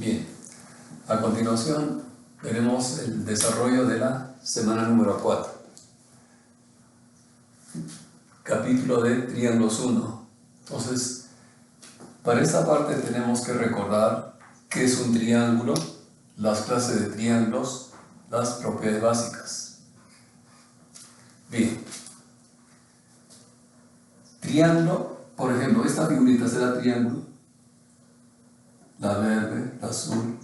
Bien, a continuación veremos el desarrollo de la semana número 4. Capítulo de triángulos 1. Entonces, para esta parte tenemos que recordar qué es un triángulo, las clases de triángulos, las propiedades básicas. Bien. Triángulo, por ejemplo, esta figurita será triángulo, la verde, la azul.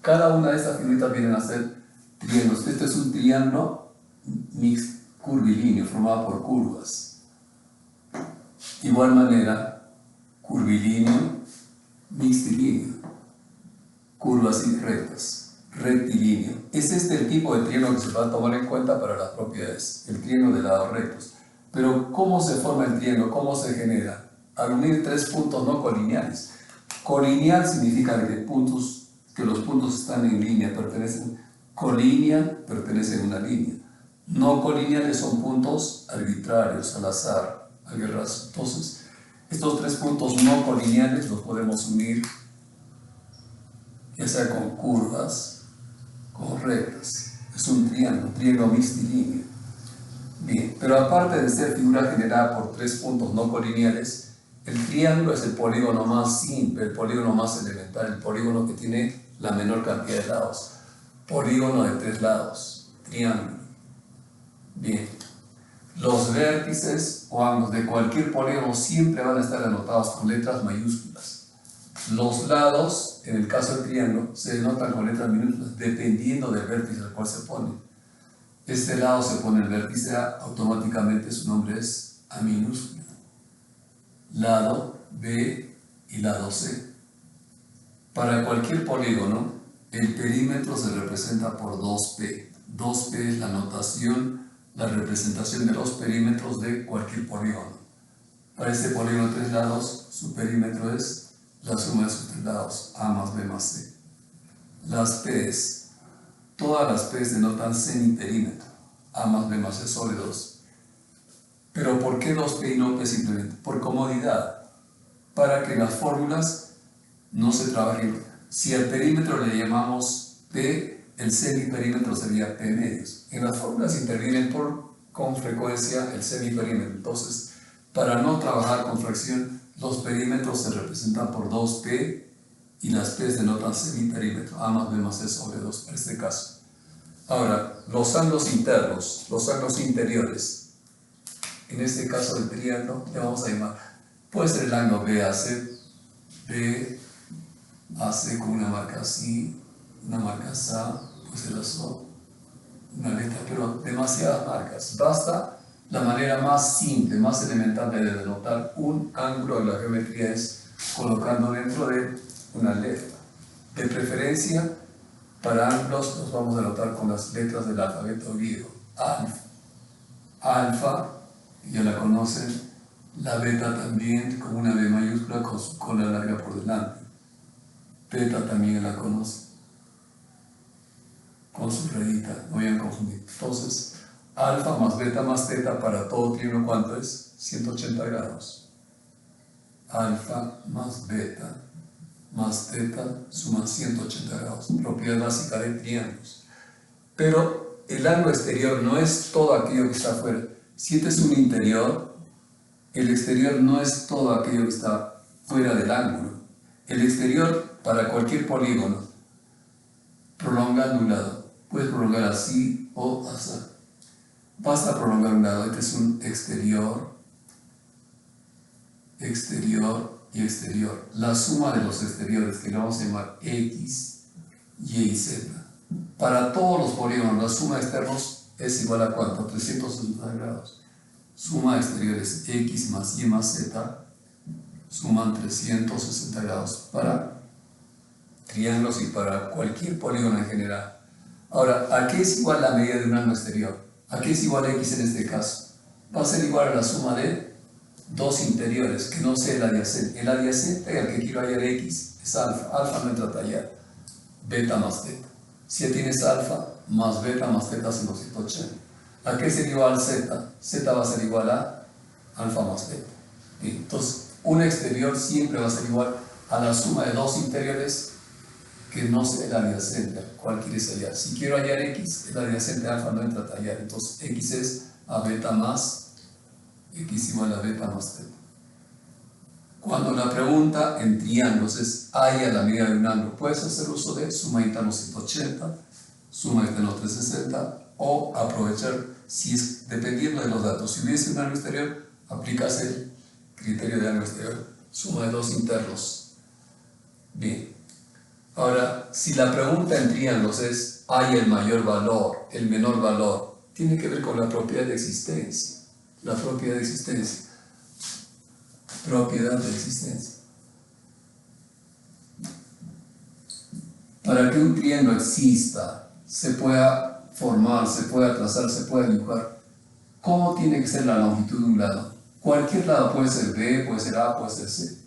Cada una de estas figuritas vienen a ser triángulos. Este es un triángulo curvilíneo, formado por curvas. De igual manera, curvilíneo, mixtilíneo, curvas y rectas, rectilíneo. Es este el tipo de triángulo que se va a tomar en cuenta para las propiedades, el triángulo de lados rectos. Pero, ¿cómo se forma el triángulo? ¿Cómo se genera? Al unir tres puntos no colineales. Colineal significa que los puntos están en línea, colineal pertenecen a una línea. No colineales son puntos arbitrarios, al azar, al guerrazo. Entonces, estos tres puntos no colineales los podemos unir, ya sea con curvas, con rectas. Es un triángulo mixtilíneo. Bien, pero aparte de ser figura generada por tres puntos no colineales, el triángulo es el polígono más simple, el polígono más elemental, el polígono que tiene la menor cantidad de lados. Polígono de tres lados, triángulo. Bien, los vértices o ángulos de cualquier polígono siempre van a estar anotados con letras mayúsculas. Los lados, en el caso del triángulo, se denotan con letras minúsculas dependiendo del vértice al cual se pone. Este lado se pone el vértice A, automáticamente su nombre es A minúscula. Lado B y lado C. Para cualquier polígono, el perímetro se representa por 2P. 2P es la notación, la representación de los perímetros de cualquier polígono. Para este polígono de tres lados, su perímetro es la suma de sus tres lados, A más B más C. Las P's. Todas las P's denotan semiperímetro, A más B más C sobre 2. Pero ¿por qué 2P y no P simplemente? Por comodidad, para que las fórmulas no se trabajen. Si al perímetro le llamamos P, el semiperímetro sería P medios. En las fórmulas intervienen con frecuencia el semiperímetro. Entonces, para no trabajar con fracción, los perímetros se representan por 2P y las P's denotan semiperímetro, A más B más C sobre 2 para este caso. Ahora, los ángulos internos, los ángulos interiores. En este caso del triángulo le vamos a llamar, puede ser el ángulo BAC con una marca así, una marca SA, puede ser la SO, una letra, pero demasiadas marcas. Basta la manera más simple, más elemental de denotar un ángulo de la geometría es colocando dentro de una letra. De preferencia, para ángulos los vamos a anotar con las letras del alfabeto griego. Alfa. Alfa, ya la conocen. La beta también, con una B mayúscula con su cola larga por delante. Beta también la conocen, con su rayita, no vayan a confundir. Entonces, alfa más beta más teta para todo triángulo, ¿cuánto es? 180 grados. Alfa más beta más teta suma 180 grados. Propiedad básica de triángulos. Pero el ángulo exterior no es todo aquello que está afuera. Si este es un interior, el exterior no es todo aquello que está fuera del ángulo. El exterior, para cualquier polígono, prolongando un lado, puedes prolongar así o así. Basta prolongar un lado. Este es un exterior, exterior y exterior. La suma de los exteriores, que le vamos a llamar X, Y y Z. Para todos los polígonos, la suma de externos es igual a ¿cuánto? 360 grados. Suma de exteriores X más Y más Z suman 360 grados para triángulos y para cualquier polígono en general. Ahora, ¿a qué es igual la medida de un ángulo exterior? ¿A qué es igual a X en este caso? Va a ser igual a la suma de dos interiores, que no sea el adyacente. El adyacente al que quiero hallar X es alfa. Alfa no entra a tallar. Beta más teta. Si ya tienes alfa más beta más teta son 180. ¿A qué sería igual Z? Z va a ser igual a alfa más beta. Bien, entonces, un exterior siempre va a ser igual a la suma de dos interiores que no sea el adyacente. ¿Cuál quieres hallar? Si quiero hallar x, el adyacente alfa no entra a hallar. Entonces x es a beta más x igual a beta más teta. Cuando la pregunta en triángulos es hay a la medida de un ángulo, puedes hacer uso de suma interno 180, suma interno 360 o aprovechar, si es dependiendo de los datos. Si hubiese un ángulo exterior, aplicas el criterio de ángulo exterior, suma de dos internos. Bien. Ahora, si la pregunta en triángulos es hay el mayor valor, el menor valor, tiene que ver con la propiedad de existencia. La propiedad de existencia. Propiedad de existencia. Para que un triángulo exista, se pueda formar, se pueda trazar, se pueda dibujar, ¿cómo tiene que ser la longitud de un lado? Cualquier lado puede ser B, puede ser A, puede ser C.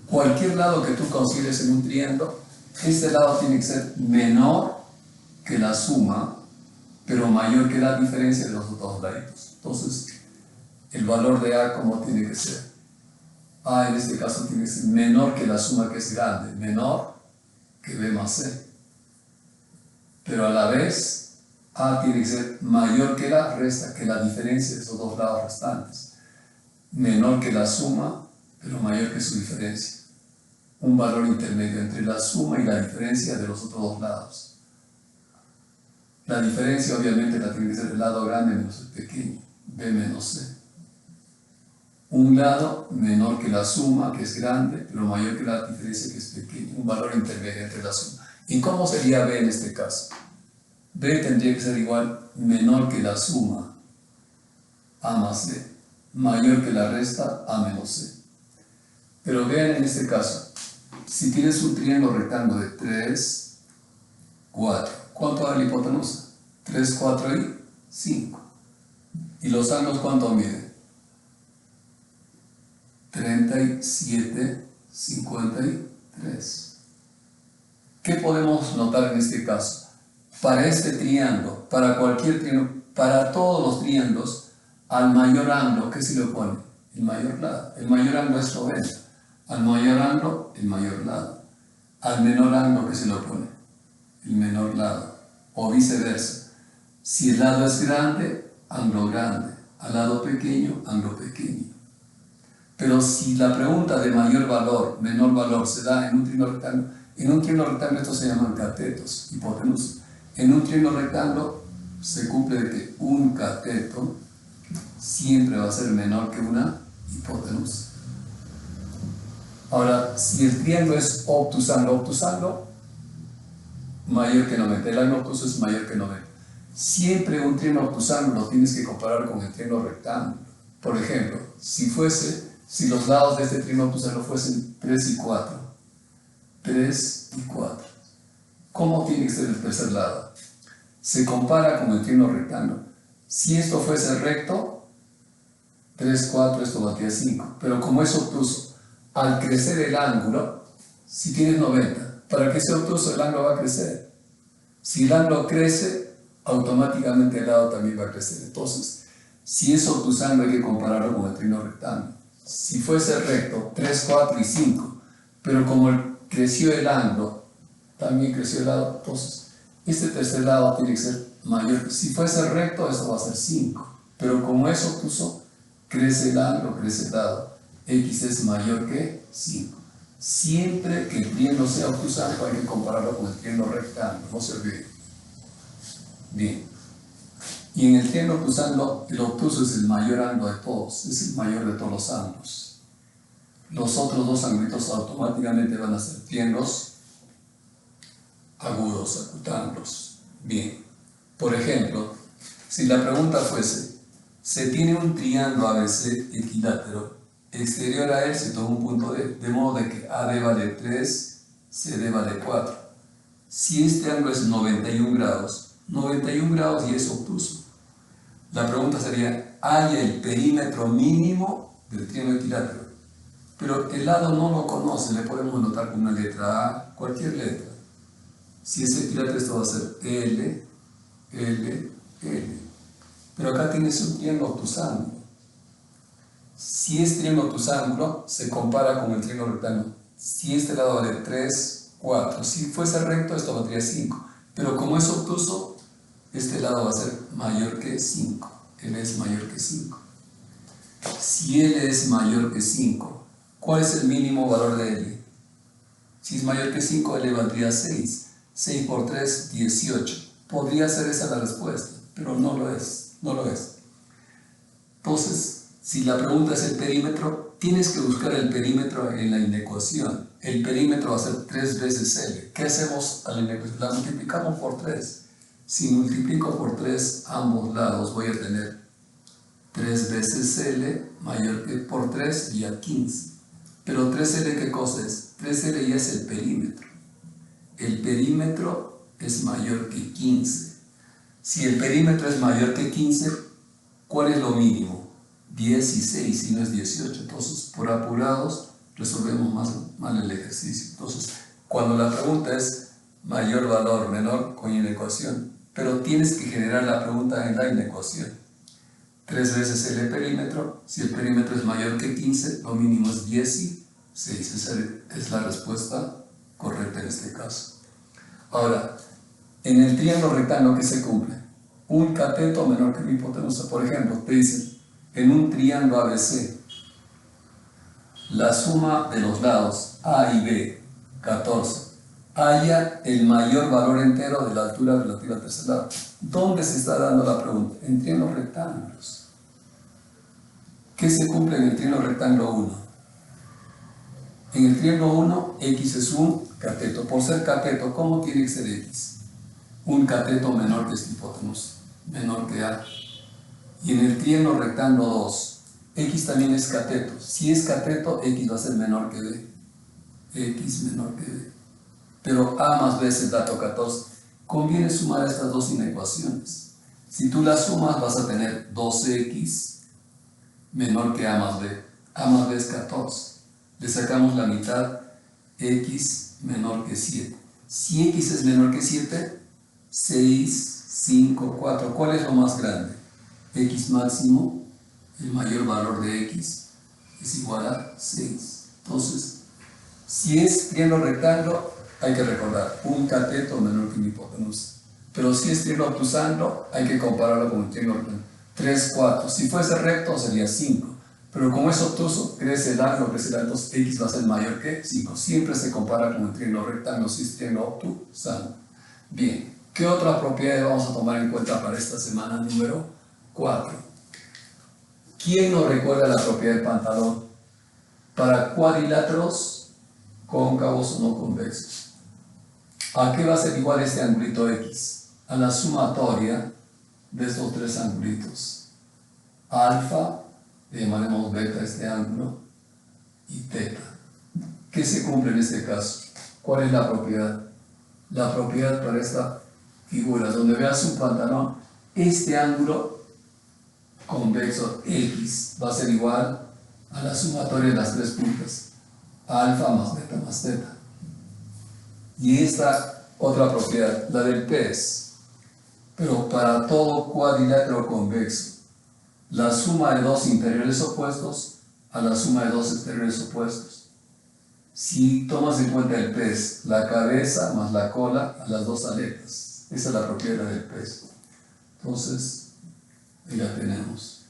Cualquier lado que tú consideres en un triángulo, este lado tiene que ser menor que la suma, pero mayor que la diferencia de los dos lados. Entonces, el valor de A, ¿cómo tiene que ser? A en este caso tiene que ser menor que la suma, que es grande, menor que B más C. Pero a la vez, A tiene que ser mayor que la resta, que la diferencia de esos dos lados restantes. Menor que la suma, pero mayor que su diferencia. Un valor intermedio entre la suma y la diferencia de los otros dos lados. La diferencia obviamente la tiene que ser el lado grande menos el pequeño, B menos C. Un lado menor que la suma, que es grande, pero mayor que la diferencia, que es pequeña. Un valor intermedio entre la suma. ¿Y cómo sería B en este caso? B tendría que ser igual menor que la suma, A más C, mayor que la resta, A menos C. Pero vean en este caso, si tienes un triángulo rectángulo de 3, 4, ¿cuánto da la hipotenusa? 3, 4 y 5. ¿Y los ángulos cuánto miden? 37, 53. ¿Qué podemos notar en este caso? Para este triángulo, para cualquier triángulo, para todos los triángulos, al mayor ángulo, ¿qué se le opone? El mayor lado. El mayor ángulo es 90. Al mayor ángulo, el mayor lado. Al menor ángulo, ¿qué se le opone? El menor lado. O viceversa. Si el lado es grande, ángulo grande. Al lado pequeño, ángulo pequeño. Pero si la pregunta de mayor valor, menor valor, se da en un triángulo rectángulo, en un triángulo rectángulo estos se llaman catetos, hipotenusas. En un triángulo rectángulo se cumple de que un cateto siempre va a ser menor que una hipotenusa. Ahora, si el triángulo es obtusángulo, mayor que 90, el ángulo obtuso es mayor que 90. Siempre un triángulo obtusángulo lo tienes que comparar con el triángulo rectángulo. Por ejemplo, si los lados de este triángulo obtusángulo fuesen 3 y 4, 3 y 4, ¿cómo tiene que ser el tercer lado? Se compara con el triángulo rectángulo. Si esto fuese recto, 3, 4, esto batea 5. Pero como es obtuso, al crecer el ángulo, si tienes 90, para que sea obtuso el ángulo va a crecer. Si el ángulo crece, automáticamente el lado también va a crecer. Entonces, si es obtusángulo hay que compararlo con el triángulo rectángulo. Si fuese recto, 3, 4 y 5, pero como creció el ángulo, también creció el lado, entonces este tercer lado tiene que ser mayor. Si fuese recto, esto va a ser 5, pero como es obtuso, crece el ángulo, crece el lado. X es mayor que 5. Siempre que el triángulo sea obtusángulo hay que compararlo con el triángulo rectángulo, no se olvide. Bien. Y en el triángulo obtusángulo, el obtuso es el mayor ángulo de todos, es el mayor de todos los ángulos. Los otros dos ángulos automáticamente van a ser triángulos agudos, acutángulos. Bien. Por ejemplo, si la pregunta fuese, se tiene un triángulo ABC equilátero, exterior a él se toma un punto D, de modo de que AD vale 3, CD vale 4. Si este ángulo es 91 grados y es obtuso. La pregunta sería, ¿hay el perímetro mínimo del triángulo equilátero? Pero el lado no lo conoce, le podemos anotar con una letra A, cualquier letra. Si es equilátero, esto va a ser L, L, L. Pero acá tienes un triángulo obtusángulo. Si es triángulo obtusángulo, se compara con el triángulo rectángulo. Si este lado vale 3, 4. Si fuese recto, esto valdría 5. Pero como es obtuso, este lado va a ser mayor que 5. L es mayor que 5. Si L es mayor que 5, ¿cuál es el mínimo valor de L? Si es mayor que 5, L valdría 6. 6 por 3, 18. Podría ser esa la respuesta, pero no lo es. No lo es. Entonces, si la pregunta es el perímetro, tienes que buscar el perímetro en la inecuación. El perímetro va a ser 3 veces L. ¿Qué hacemos al inecuación? La multiplicamos por 3. Si multiplico por 3 ambos lados, voy a tener 3 veces L mayor que por 3 y a 15. Pero 3L, ¿qué cosa es? 3L ya es el perímetro. El perímetro es mayor que 15. Si el perímetro es mayor que 15, ¿cuál es lo mínimo? 16, si no es 18. Entonces, por apurados, resolvemos mal el ejercicio. Entonces, cuando la pregunta es mayor valor, menor, con inecuación, pero tienes que generar la pregunta en la inecuación. 3 veces el perímetro, si el perímetro es mayor que 15, lo mínimo es 16. Esa es la respuesta correcta en este caso. Ahora, en el triángulo rectángulo, ¿qué se cumple? Un cateto menor que la hipotenusa. Por ejemplo, te dicen, en un triángulo ABC, la suma de los lados A y B, 14, haya el mayor valor entero de la altura relativa al tercer lado. ¿Dónde se está dando la pregunta? En triángulos rectángulos. ¿Qué se cumple en el triángulo rectángulo 1? En el triángulo 1, X es un cateto. Por ser cateto, ¿cómo tiene que ser X? Un cateto menor que esta hipotenusa, menor que A. Y en el triángulo rectángulo 2, X también es cateto. Si es cateto, X va a ser menor que B. X menor que B. Pero A más B es el dato 14. Conviene sumar estas dos inecuaciones. Si tú las sumas, vas a tener 2X menor que A más B. A más B es 14. Le sacamos la mitad, X menor que 7. Si X es menor que 7, 6, 5, 4. ¿Cuál es lo más grande? X máximo, el mayor valor de X es igual a 6. Entonces, si es triángulo rectángulo, hay que recordar un cateto menor que una hipotenusa. Pero si es triángulo obtusanglo, hay que compararlo con un triángulo rectángulo. 3, 4. Si fuese recto, sería 5. Pero como es obtuso, crece el ángulo, entonces X va a ser mayor que 5. Siempre se compara con un triángulo rectángulo si es triángulo obtusanglo. Bien, ¿qué otras propiedades vamos a tomar en cuenta para esta semana número 4? ¿Quién nos recuerda la propiedad del pantalón? Para cuadriláteros cóncavos o no convexos. ¿A qué va a ser igual este angulito X? A la sumatoria de estos tres angulitos. Alfa, le llamaremos beta este ángulo, y teta. ¿Qué se cumple en este caso? ¿Cuál es la propiedad? La propiedad para esta figura, donde veas un pantalón, este ángulo convexo X va a ser igual a la sumatoria de las tres puntas, alfa más beta más teta. Y esta otra propiedad, la del pez, pero para todo cuadrilátero convexo, la suma de dos interiores opuestos a la suma de dos exteriores opuestos. Si tomas en cuenta el pez, la cabeza más la cola a las dos aletas. Esa es la propiedad del pez. Entonces, ahí la tenemos.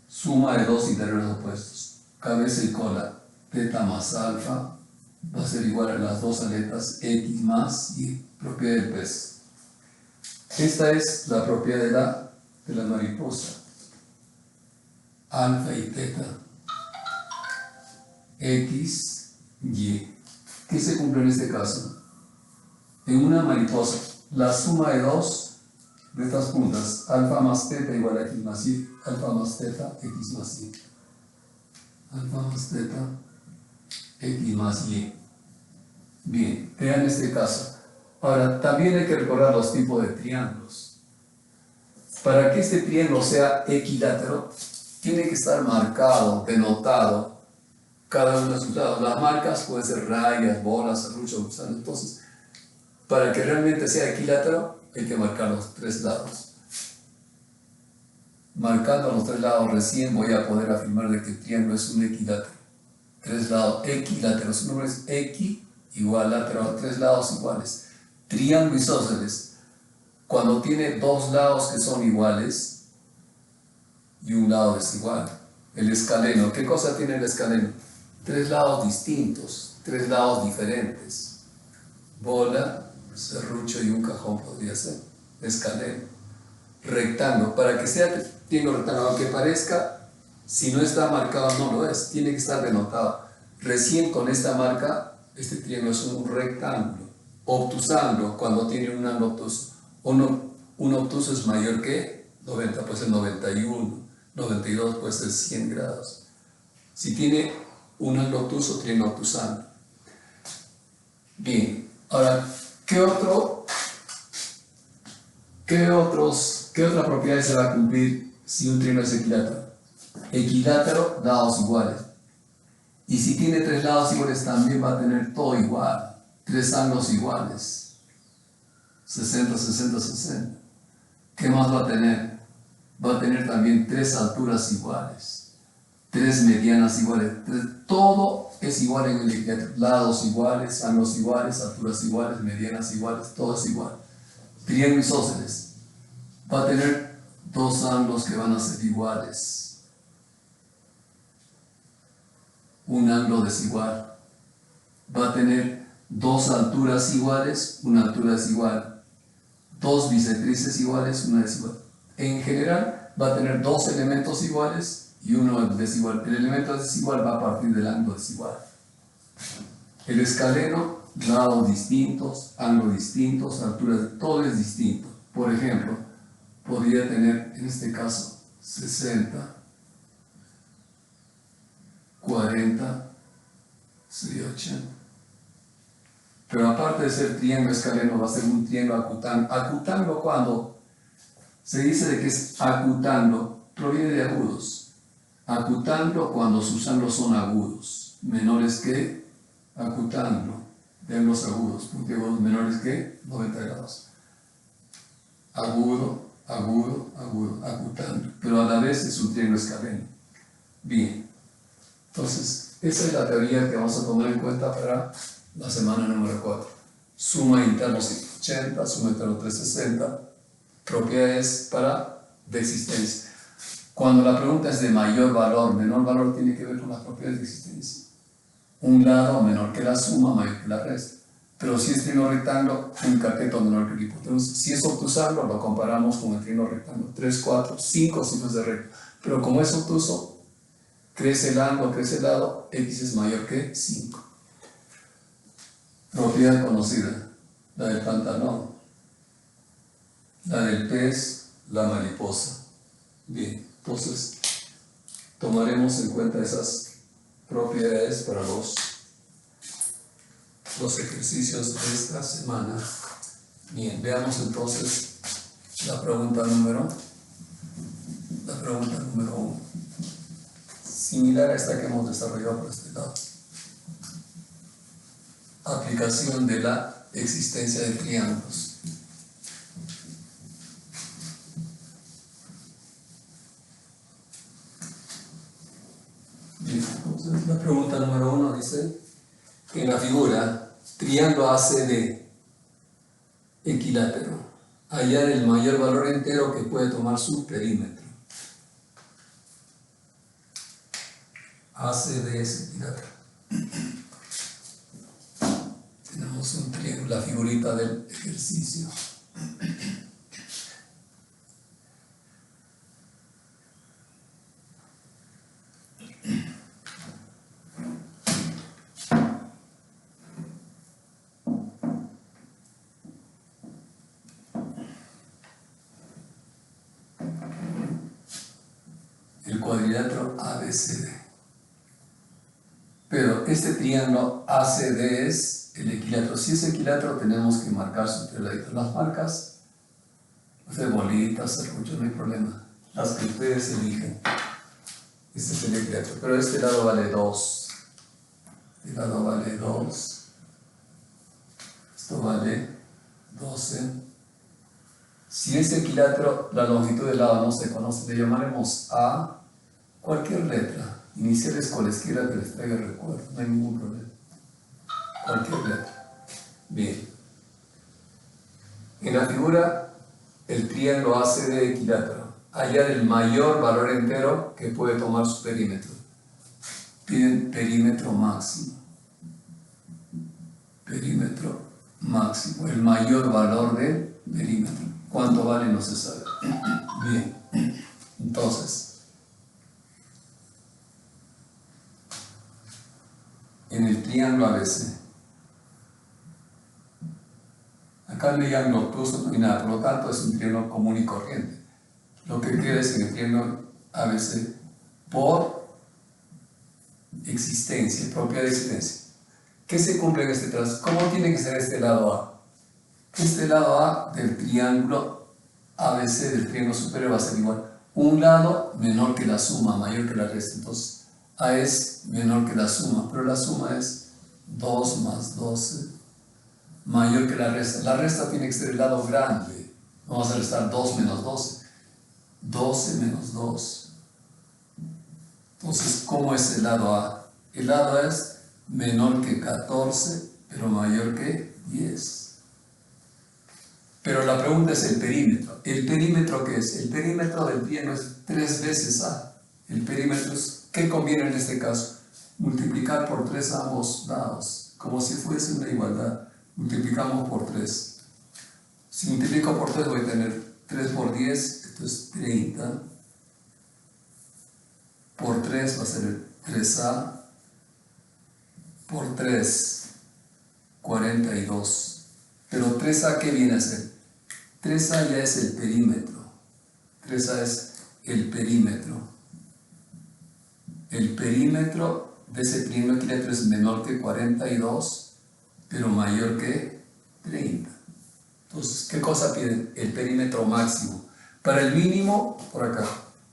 Suma de dos interiores opuestos. Cabeza y cola, teta más alfa, va a ser igual a las dos aletas X más Y, propiedad del pez. Esta es la propiedad de la mariposa. Alfa y teta, X, Y. ¿Qué se cumple en este caso? En una mariposa, la suma de dos de estas puntas, alfa más teta igual a X más Y, alfa más teta, X más Y. Alfa más teta, X más Y. Bien, vean este caso. Ahora, también hay que recordar los tipos de triángulos. Para que este triángulo sea equilátero, tiene que estar marcado, denotado, cada uno de sus lados. Las marcas pueden ser rayas, bolas, serruchos, gusanos. Entonces, para que realmente sea equilátero, hay que marcar los tres lados. Marcando los tres lados, recién voy a poder afirmar de que el triángulo es un equilátero. tres lados equiláteros. Su nombre es equi igual lateral, tres lados iguales. Triángulo isósceles, cuando tiene dos lados que son iguales y un lado desigual. El escaleno, ¿qué cosa tiene el escaleno? Tres lados distintos, tres lados diferentes. Bola, serrucho y un cajón podría ser. Escaleno. Rectángulo, para que sea triángulo rectángulo, aunque parezca, si no está marcado no lo es, tiene que estar denotado. Recién con esta marca, este triángulo es un rectángulo. Obtusángulo, cuando tiene un ángulo obtuso. Un obtuso es mayor que 90, puede ser 91, 92, puede ser 100 grados. Si tiene un ángulo obtuso, triángulo obtusángulo. Bien, ahora, ¿qué otra propiedad se va a cumplir si un triángulo es equilátero? Equilátero, lados iguales. Y si tiene tres lados iguales, también va a tener todo igual. Tres ángulos iguales. 60, 60, 60. ¿Qué más va a tener? Va a tener también tres alturas iguales. Tres medianas iguales. Todo es igual en el equilátero. Lados iguales, ángulos iguales, alturas iguales, medianas iguales, todo es igual. Triángulo isósceles. Va a tener dos ángulos que van a ser iguales. Un ángulo desigual. Va a tener dos alturas iguales, una altura desigual. Dos bisectrices iguales, una desigual. En general, va a tener dos elementos iguales y uno desigual. El elemento desigual va a partir del ángulo desigual. El escaleno, lados distintos, ángulos distintos, alturas, todo es distinto. Por ejemplo, podría tener, en este caso, 60, 40, sería 80. Pero aparte de ser triángulo escaleno, va a ser un triángulo acutángulo. Acutángulo, cuando se dice de que es acutángulo, proviene de agudos. Acutángulo cuando sus ángulos son agudos, menores que acutángulo, de ángulos agudos, puntiagudos menores que 90 grados. Agudo, agudo, agudo, acutángulo. Pero a la vez es un triángulo escaleno. Bien. Entonces, esa es la teoría que vamos a tomar en cuenta para la semana número 4. Suma interno 180, suma interno 360, propiedades de existencia. Cuando la pregunta es de mayor valor, menor valor, tiene que ver con las propiedades de existencia. Un lado menor que la suma, mayor que la resta. Pero si es triángulo rectángulo, un cateto menor que el hipotenusa. Si es obtusángulo, lo comparamos con el triángulo rectángulo. 3, 4, 5 cifras de recta. Pero como es obtuso, crece el ángulo, crece el lado, x es mayor que 5. Propiedad conocida, la del pantalón, la del pez, la mariposa. Bien, entonces tomaremos en cuenta esas propiedades para los ejercicios de esta semana. Bien, veamos entonces la pregunta número 1. Similar a esta que hemos desarrollado por este lado. Aplicación de la existencia de triángulos. Bien, entonces la pregunta número 1 dice, en la figura, triángulo ACD, equilátero, hallar el mayor valor entero que puede tomar su perímetro. ACD es equilátero. Tenemos un triángulo, la figurita del ejercicio. El cuadrilátero ABCD. Pero este triángulo ACD es el equilátero. Si es equilátero, tenemos que marcar sus tres laditos. Las marcas, de bolitas, serrucho, no hay problema. Las que ustedes eligen. Este es el equilátero. Pero este lado vale 2. Este lado vale 2. Esto vale 12. Si es equilátero, la longitud del lado no se conoce. Le llamaremos A cualquier letra. Iniciales cualesquiera que les traiga recuerdo, no hay ningún problema. Cualquier letra. Bien. En la figura, el triángulo ACD equilátero. Hallar el mayor valor entero que puede tomar su perímetro. Piden perímetro máximo. Perímetro máximo. El mayor valor del perímetro. ¿Cuánto vale? No se sabe. Bien. Entonces, en el triángulo ABC, acá no hay ángulo obtuso, no hay nada, por lo tanto es un triángulo común y corriente. Lo que queda es en el triángulo ABC por existencia, propiedad de existencia. ¿Qué se cumple en este trazo? ¿Cómo tiene que ser este lado A? Este lado A del triángulo ABC, del triángulo superior, va a ser igual. Un lado menor que la suma, mayor que la resta. Entonces, A es menor que la suma, pero la suma es 2 más 12, mayor que la resta. La resta tiene que ser el lado grande. Vamos a restar 2 menos 12. 12 menos 2. Entonces, ¿cómo es el lado A? El lado A es menor que 14, pero mayor que 10. Pero la pregunta es el perímetro. ¿El perímetro qué es? El perímetro del triángulo es 3 veces A. El perímetro es, ¿qué conviene en este caso? Multiplicar por 3 a ambos lados, como si fuese una igualdad. Multiplicamos por 3. Si multiplico por 3 voy a tener 3 por 10, esto es 30. Por 3 va a ser el 3A. Por 3, 42. Pero 3A, ¿qué viene a ser? 3A ya es el perímetro. 3A es el perímetro. El perímetro de ese primer equilátero es menor que 42, pero mayor que 30. Entonces, ¿qué cosa piden? El perímetro máximo. Para el mínimo, por acá,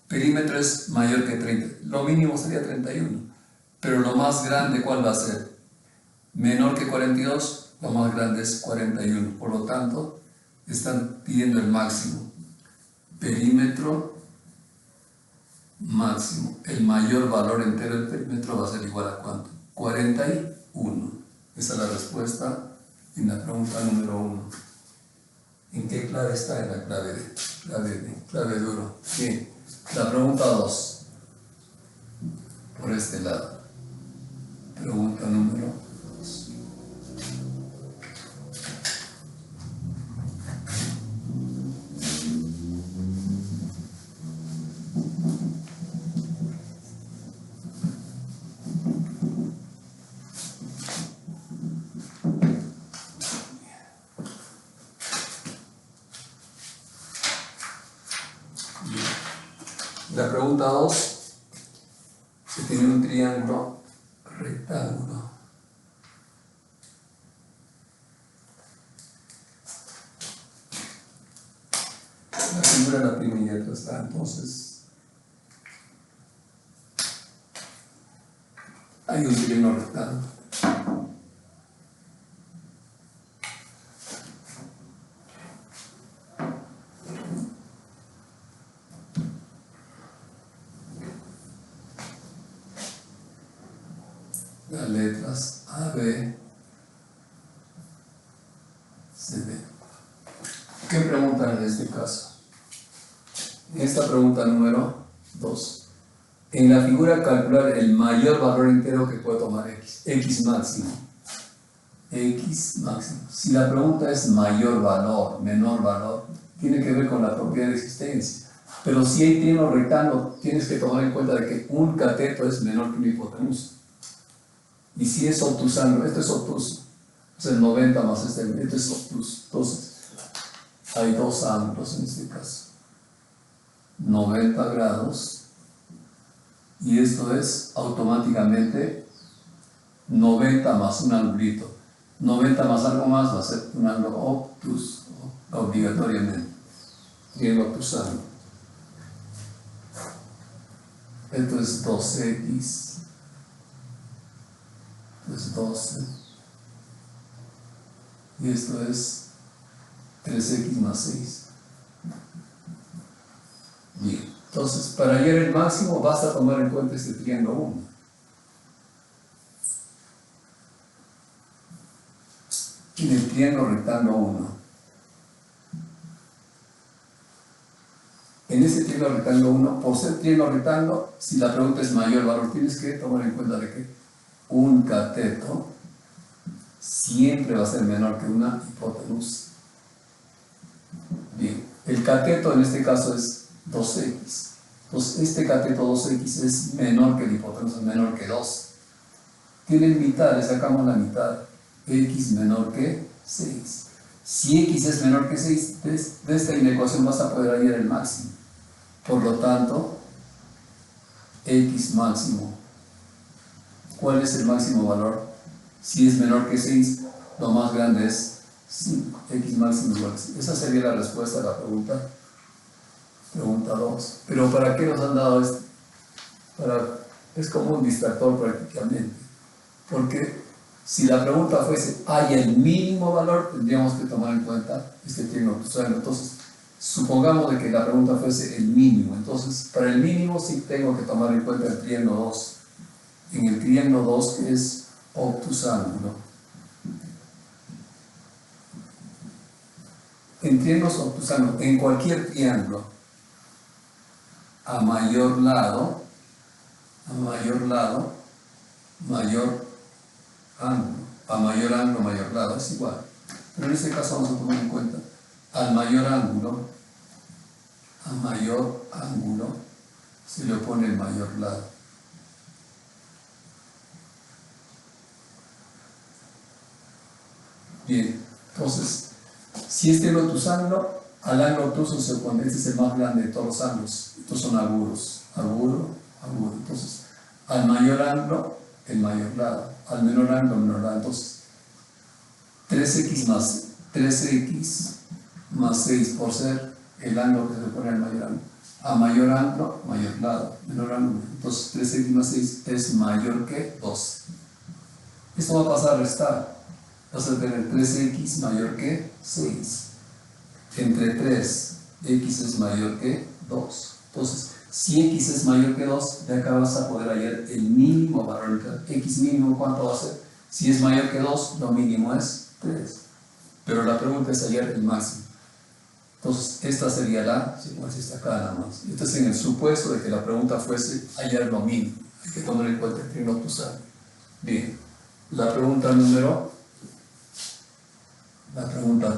perímetro es mayor que 30. Lo mínimo sería 31. Pero lo más grande, ¿cuál va a ser? Menor que 42, lo más grande es 41. Por lo tanto, están pidiendo el máximo. Perímetro máximo. El mayor valor entero del perímetro va a ser igual a ¿cuánto? 41. Esa es la respuesta en la pregunta número 1. ¿En qué clave está? En la clave D. Clave D. Clave duro. Bien. La pregunta 2. Por este lado. Pregunta número 2. La pregunta 2, se tiene un triángulo rectángulo. La figura de la primera letra está, entonces, hay un triángulo rectángulo. Las letras A, B, C, D. ¿Qué preguntan en este caso? En esta pregunta número 2. En la figura calcular el mayor valor entero que puede tomar X. X máximo. X máximo. Si la pregunta es mayor valor, menor valor, tiene que ver con la propiedad de existencia. Pero si hay triángulo rectángulo, tienes que tomar en cuenta de que un cateto es menor que una hipotenusa. Y si es obtusano, esto es obtuso, es el 90 más esto es obtuso. Entonces, hay dos ángulos en este caso. 90 grados. Y esto es automáticamente 90 más un angulito. 90 más algo más va a ser un ángulo obtuso, obligatoriamente. Triángulo obtusano. Esto es 2x. Es 12 y esto es 3x más 6. Bien, Entonces, para hallar el máximo, basta tomar en cuenta este triángulo 1. En el triángulo rectángulo 1. En ese triángulo rectángulo 1, por ser triángulo rectángulo, si la pregunta es mayor valor, tienes que tomar en cuenta de que un cateto siempre va a ser menor que una hipotenusa. Bien, el cateto en este caso es 2x. Entonces, este cateto 2x es menor que la hipotenusa, es menor que 2. Tienen mitad, le sacamos la mitad. X menor que 6. Si x es menor que 6, de esta inecuación vas a poder hallar el máximo. Por lo tanto, x máximo. ¿Cuál es el máximo valor? Si es menor que 6, lo más grande es 5. X máximo igual a 5. Esa sería la respuesta a la pregunta 2. Pero ¿para qué nos han dado esto? Es como un distractor prácticamente. Porque si la pregunta fuese, ¿hay el mínimo valor? Tendríamos que tomar en cuenta este triángulo octosaedro. Entonces, supongamos de que la pregunta fuese el mínimo. Entonces, para el mínimo sí tengo que tomar en cuenta el triángulo 2. En el triángulo 2, que es obtusángulo. En triángulos obtusángulos, en cualquier triángulo, a mayor lado, mayor ángulo. A mayor ángulo, mayor lado, es igual. Pero en este caso vamos a tomar en cuenta al mayor ángulo se le opone el mayor lado. Bien, entonces, si este es el obtusángulo, al ángulo obtuso se opone, este es el más grande de todos los ángulos. Estos son agudos, agudo. Entonces, al mayor ángulo, el mayor lado. Al menor ángulo, el menor lado. Entonces, 3x más 6 por ser el ángulo que se le pone al mayor ángulo. A mayor ángulo, mayor lado. Menor ángulo. Entonces, 3x más 6 es mayor que 2. Esto va a pasar a restar. Vas a tener 3x mayor que 6. Entre 3, x es mayor que 2. Entonces, si x es mayor que 2, de acá vas a poder hallar el mínimo valor. X mínimo, ¿cuánto va a ser? Si es mayor que 2, lo mínimo es 3. Pero la pregunta es hallar el máximo. Entonces, esta sería la secuencia, está acá nada más. Esto es en el supuesto de que la pregunta fuese hallar lo mínimo. Hay que tomar en cuenta el triángulo octosaedro. Bien, la pregunta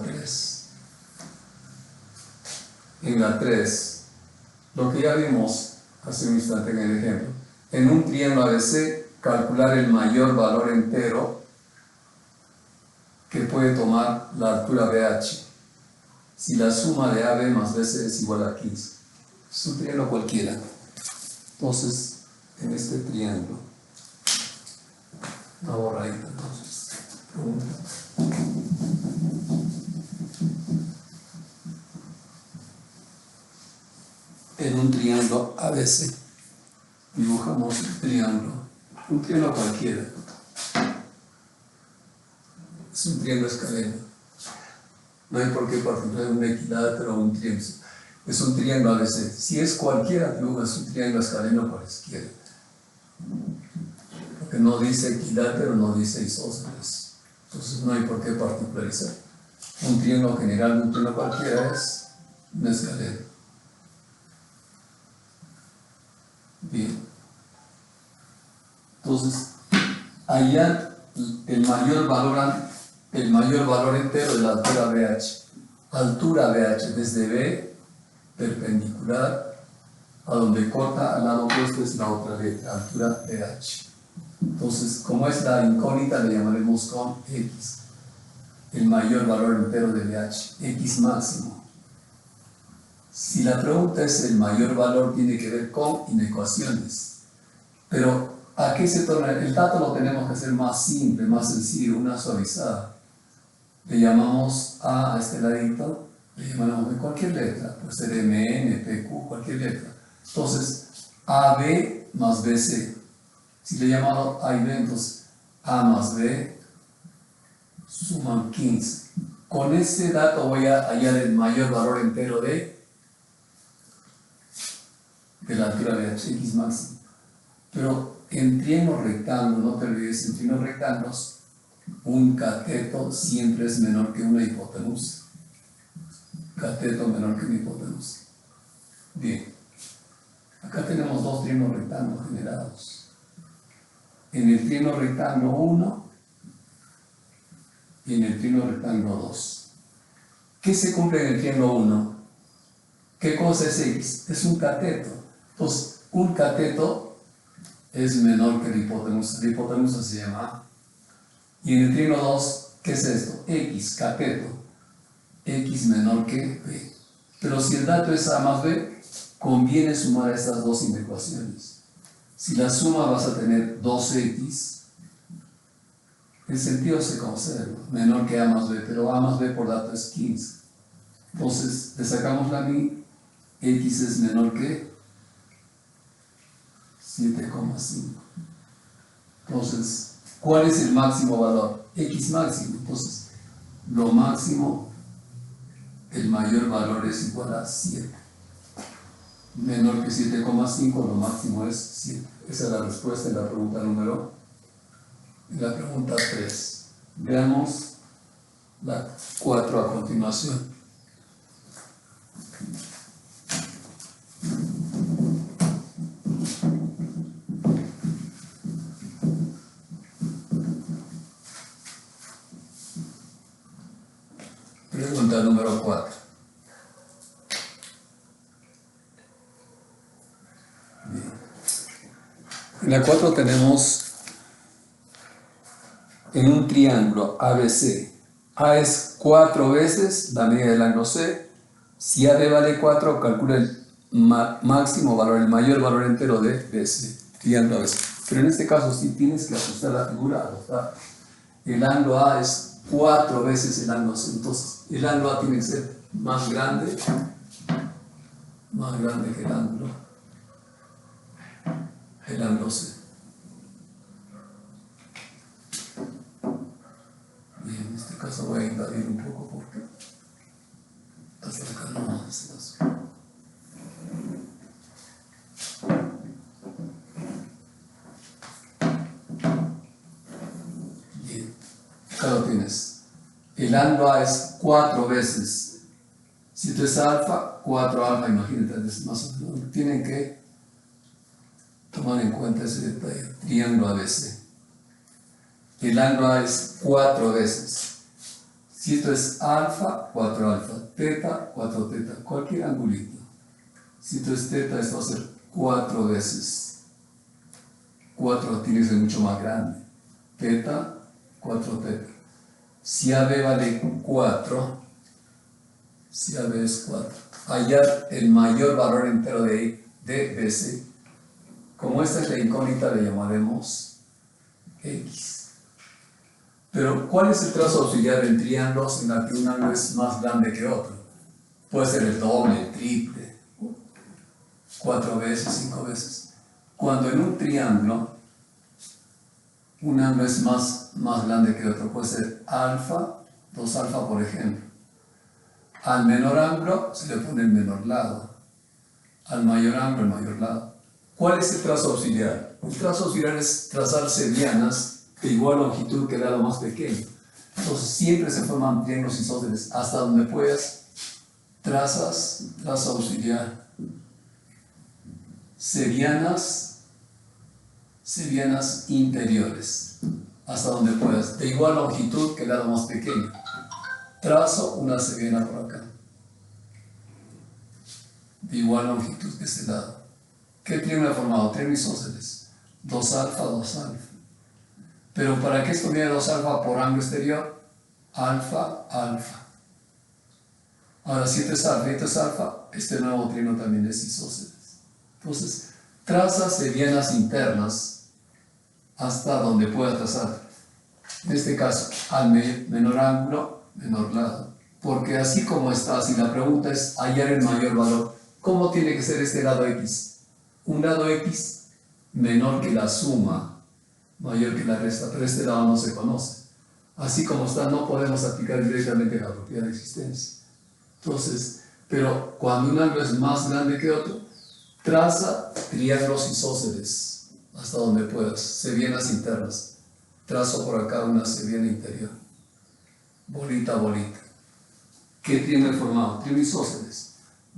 3. En la 3, lo que ya vimos hace un instante en el ejemplo, en un triángulo ABC, calcular el mayor valor entero que puede tomar la altura BH. Si la suma de AB más BC es igual a 15. Es un triángulo cualquiera. Entonces, en este triángulo, una borradita, entonces, pregunta. En un triángulo ABC, dibujamos un triángulo cualquiera. Es un triángulo escaleno. No hay por qué particular un equilátero o un triángulo. Es un triángulo ABC. Si es cualquiera, dibujas un triángulo escaleno cualquiera. Porque no dice equilátero, no dice isósceles. Entonces no hay por qué particularizar. Un triángulo general, un triángulo cualquiera es un escaleno. Bien. Entonces, hallar el mayor valor entero de la altura BH. Altura BH desde B, perpendicular, a donde corta al lado opuesto es la otra letra, altura BH. Entonces, como es la incógnita, le llamaremos con X. El mayor valor entero de BH, X máximo. Si la pregunta es el mayor valor, tiene que ver con inecuaciones. Pero, ¿a qué se torna? El dato lo tenemos que hacer más simple, más sencillo, una suavizada. Le llamamos a este ladito, le llamamos de cualquier letra, puede ser M, N, P, Q, cualquier letra. Entonces, AB más BC. Si le llamamos A y B, entonces A más B suman 15. Con este dato voy a hallar el mayor valor entero de de la altura de x máximo. Pero en triángulos rectángulos, no te olvides, en triángulos rectángulos, un cateto siempre es menor que una hipotenusa. Cateto menor que una hipotenusa. Bien. Acá tenemos dos triángulos rectángulos generados. En el triángulo rectángulo 1 y en el triángulo rectángulo 2. ¿Qué se cumple en el triángulo 1? ¿Qué cosa es x? Es un cateto. Entonces, un cateto es menor que la hipotenusa. La hipotenusa se llama A. Y en el triángulo 2, ¿qué es esto? X, cateto. X menor que B. Pero si el dato es A más B, conviene sumar estas dos inecuaciones. Si la suma vas a tener 2x, el sentido se conserva, menor que A más B, pero A más B por dato es 15. Entonces, le sacamos la mi, x es menor que 7,5. Entonces, ¿cuál es el máximo valor? X máximo. Entonces, lo máximo, el mayor valor es igual a 7. Menor que 7,5, lo máximo es 7. Esa es la respuesta en la pregunta número, en la pregunta 3. Veamos la 4 a continuación. Pregunta número 4. Bien. En la 4 tenemos en un triángulo ABC. A es 4 veces la medida del ángulo C. Si AB vale 4, calcula el máximo valor, el mayor valor entero de BC, triángulo ABC. Pero en este caso, si tienes que ajustar la figura, el ángulo A es 4 veces el ángulo C. Entonces, el ángulo A tiene que ser más grande que el ángulo C. Bien, en este caso voy a invadir un poco porque hasta acá no hace caso. Bien, acá lo tienes. El ángulo A es 4 veces. Si esto es alfa, 4 alfa, imagínate, es más o menos. Tienen que tomar en cuenta ese detalle. Triángulo ABC. El ángulo A es 4 veces. Si esto es alfa, 4 alfa. Teta, 4 teta. Cualquier angulito. Si esto es teta, esto va a ser 4 veces. 4 tiene que ser mucho más grande. Teta, 4 teta. Si AB vale 4, si AB es 4, hallar el mayor valor entero de BC. Como esta es la incógnita, le llamaremos X. Pero, ¿cuál es el trazo auxiliar en triángulos en el que un ángulo es más grande que otro? Puede ser el doble, el triple, 4 veces, 5 veces. Cuando en un triángulo un ángulo es más grande que otro, puede ser alfa, 2 alfa por ejemplo. Al menor ángulo se le pone el menor lado. Al mayor ángulo, el mayor lado. ¿Cuál es el trazo auxiliar? El trazo auxiliar es trazar medianas de igual longitud que el lado más pequeño. Entonces siempre se forman triángulos isósceles. Hasta donde puedas, trazas trazo auxiliar. Serianas interiores. Hasta donde puedas. De igual longitud que el lado más pequeño. Trazo una seriana por acá. De igual longitud que este lado. ¿Qué triángulo ha formado? Triángulo isósceles. 2 alfa, 2 alfa. Pero ¿para qué escogí 2 alfa por ángulo exterior? Alfa, alfa. Ahora, si esto es alfa y esto es alfa, este nuevo triángulo también es isósceles. Entonces, traza serianas internas hasta donde pueda trazar. En este caso, al menor ángulo, menor lado. Porque así como está, si la pregunta es hallar el mayor valor, ¿cómo tiene que ser este lado X? Un lado X menor que la suma, mayor que la resta, pero este lado no se conoce. Así como está, no podemos aplicar directamente la propiedad de existencia. Entonces, pero cuando un ángulo es más grande que otro, Traza triángulos isósceles hasta donde puedas, sevianas internas. Trazo por acá una seviana interior. Bolita, bolita. ¿Qué triángulo he formado? Triángulo isósceles.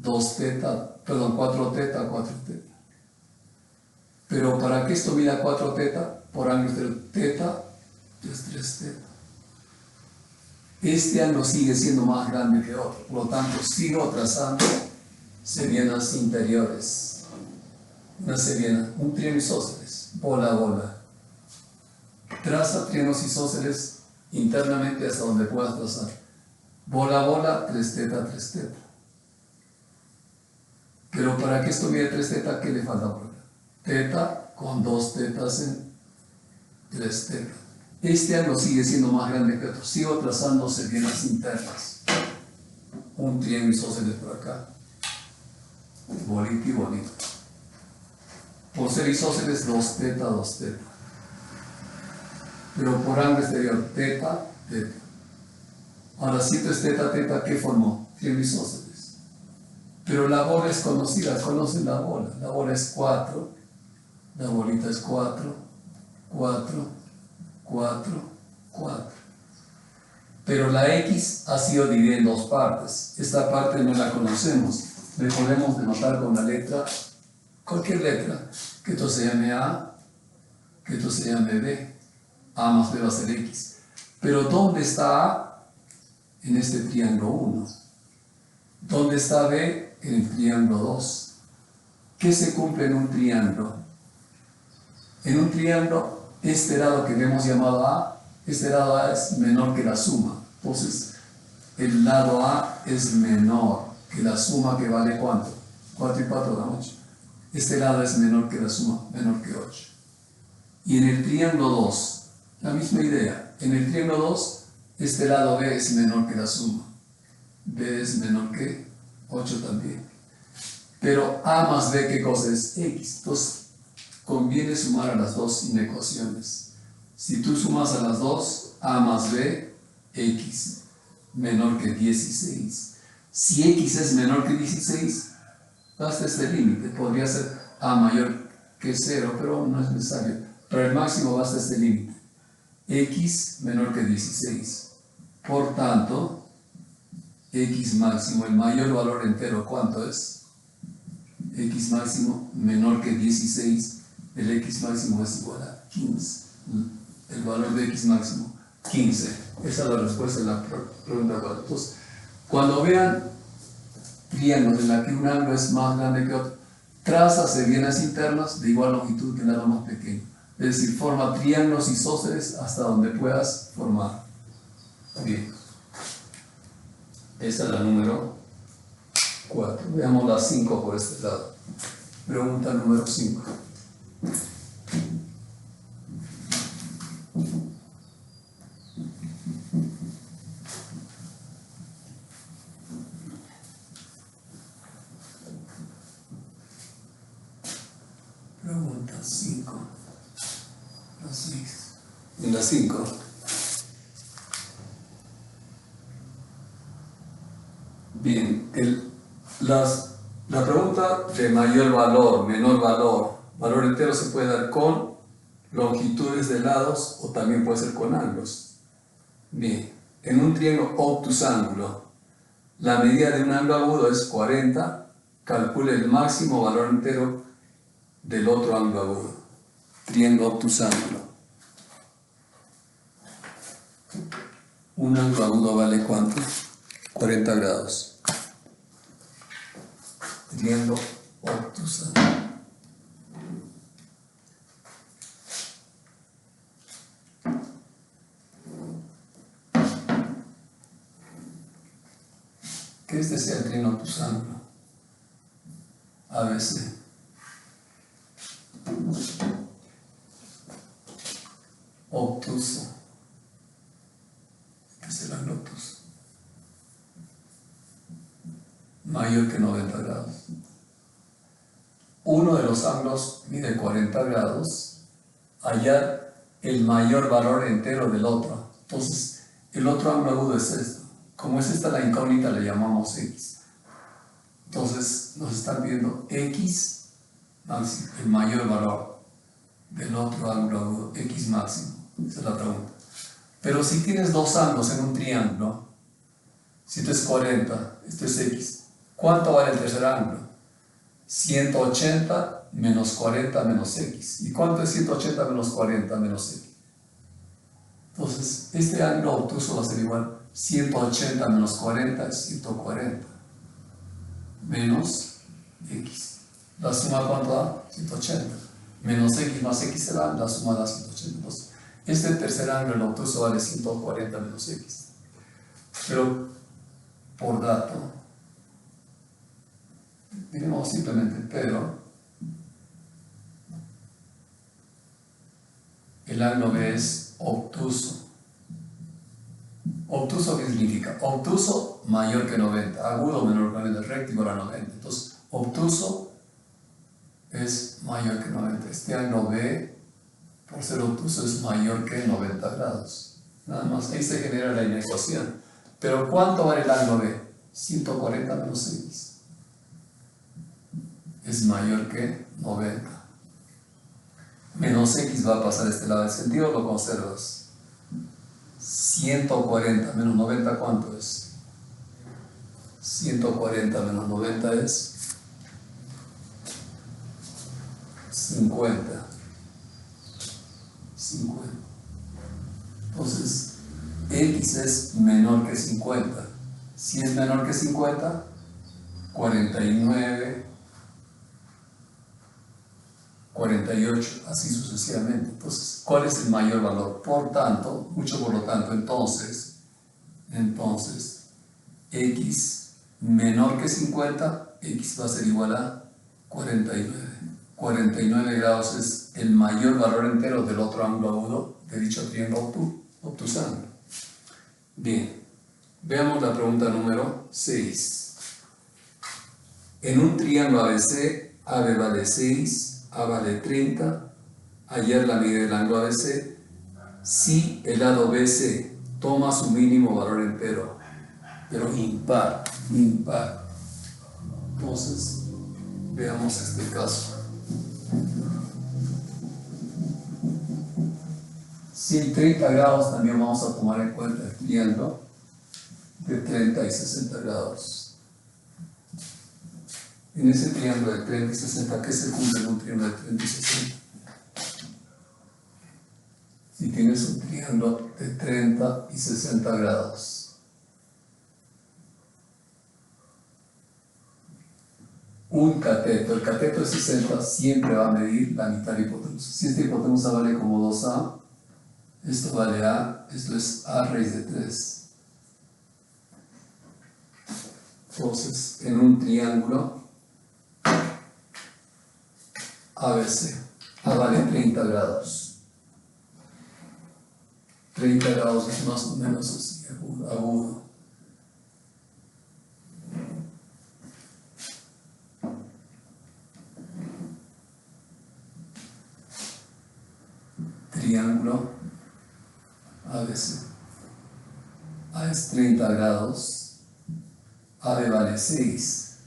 4 teta, 4 teta. Pero para que esto mida 4 teta, por ángulo de teta es 3 teta. Este ángulo sigue siendo más grande que otro, por lo tanto sigo trazando sevianas interiores. Una seviana, un triángulo isósceles, bola, bola. Traza triángulos isósceles internamente hasta donde puedas trazar. Bola, bola, 3 teta, 3 teta. Pero para que esto mida 3 teta, ¿qué le falta por acá? Teta con 2 tetas en 3 teta. Este ángulo sigue siendo más grande que otro. Sigo trazando sevianas internas. Un triángulo isósceles por acá. Bolita y bolita. Por ser isósceles, 2 teta, 2 teta. Pero por ángulo exterior, teta, teta. Ahora, si esto es teta, teta, ¿qué formó? Triángulo isósceles. Pero la bola es conocida, conocen la bola. La bola es 4, la bolita es 4, 4, 4, 4. Pero la X ha sido dividida en 2 partes. Esta parte no la conocemos. Le podemos denotar con la letra, cualquier letra, que esto se llame A, que esto se llame B. A más B va a ser X. Pero ¿dónde está A? En este triángulo 1. ¿Dónde está B? En el triángulo 2. ¿Qué se cumple en un triángulo? En un triángulo, este lado que hemos llamado A, este lado A es menor que la suma. Entonces, el lado A es menor que la suma, que vale ¿cuánto? 4 y 4 da 8. Este lado es menor que la suma, menor que 8. Y en el triángulo 2, la misma idea. En el triángulo 2, este lado B es menor que la suma. B es menor que 8 también. Pero A más B, ¿qué cosa es? X. Entonces, conviene sumar a las dos inecuaciones. Si tú sumas a las dos, A más B, X menor que 16. Si X es menor que 16, basta este límite. Podría ser A mayor que 0, pero no es necesario. Para el máximo basta este límite. X menor que 16. Por tanto, X máximo, el mayor valor entero, ¿cuánto es? X máximo menor que 16. El X máximo es igual a 15. El valor de X máximo, 15. Esa es la respuesta de la pregunta 4. Entonces, cuando vean triángulos en la que un ángulo es más grande que otro, traza sevianas internas de igual longitud que el lado más pequeño. Es decir, forma triángulos isósceles hasta donde puedas formar. Bien. Esa es la número 4. Veamos la 5 por este lado. Pregunta número 5. Pregunta 5. La 6. En la 5. Bien, la pregunta de mayor valor, menor valor, valor entero se puede dar con longitudes de lados o también puede ser con ángulos. Bien, en un triángulo obtusángulo, la medida de un ángulo agudo es 40, calcule el máximo valor entero del otro ángulo agudo. Triángulo obtusángulo. Un ángulo agudo vale ¿cuánto? 40 grados. Triángulo obtusángulo. Que este sea el triángulo obtusángulo. ABC. Obtuso. Este es el ángulo obtuso. Mayor que 90 grados. Uno de los ángulos mide 40 grados. Hallar el mayor valor entero del otro. Entonces, el otro ángulo agudo es esto. Como es esta la incógnita, le llamamos X. Entonces, nos están viendo X el mayor valor del otro ángulo agudo, x máximo? Esa es la pregunta. Pero si tienes dos ángulos en un triángulo, si esto es 40, esto es x, ¿cuánto vale el tercer ángulo? 180 menos 40 menos x. ¿Y cuánto es 180 menos 40 menos x? Entonces, este ángulo obtuso va a ser igual 180 menos 40 es 140 menos x. ¿La suma cuánto da? 180. Menos x más x se da, la suma da 180. Entonces, este tercer ángulo, el obtuso, vale 140 menos x. Pero, por dato, diremos simplemente, pero el ángulo B es obtuso. ¿Obtuso qué significa? Obtuso mayor que 90, agudo menor que 90, recto igual a 90. Entonces, obtuso es mayor que 90. Este ángulo B, por ser obtuso, es mayor que 90 grados. Nada más, ahí se genera la inecuación. Pero ¿cuánto vale el ángulo B? 140 menos x. Es mayor que 90. Menos x va a pasar a este lado del sentido, lo conservas. 140 menos 90, ¿cuánto es? 140 menos 90 es 50. Entonces, x es menor que 50. Si es menor que 50, 49, 48, así sucesivamente. Entonces, ¿cuál es el mayor valor? Por tanto, mucho por lo tanto, entonces, x menor que 50, x va a ser igual a 49. 49 grados es el mayor valor entero del otro ángulo agudo de dicho triángulo obtusano. Bien, veamos la pregunta número 6. En un triángulo ABC, AB vale 6, A vale 30, hallar la medida del ángulo ABC, si el lado BC toma su mínimo valor entero, pero impar. Entonces, veamos este caso. Si en 30 grados también vamos a tomar en cuenta el triángulo de 30 y 60 grados. En ese triángulo de 30 y 60, ¿qué se cumple en un triángulo de 30 y 60? Si tienes un triángulo de 30 y 60 grados, un cateto, el cateto de 60 siempre va a medir la mitad de la hipotenusa. Si esta hipotenusa vale como 2A, esto vale A, esto es A raíz de 3. Entonces, en un triángulo ABC, A vale 30 grados. 30 grados es más o menos así, agudo. Triángulo ABC. A es 30 grados, AB vale 6.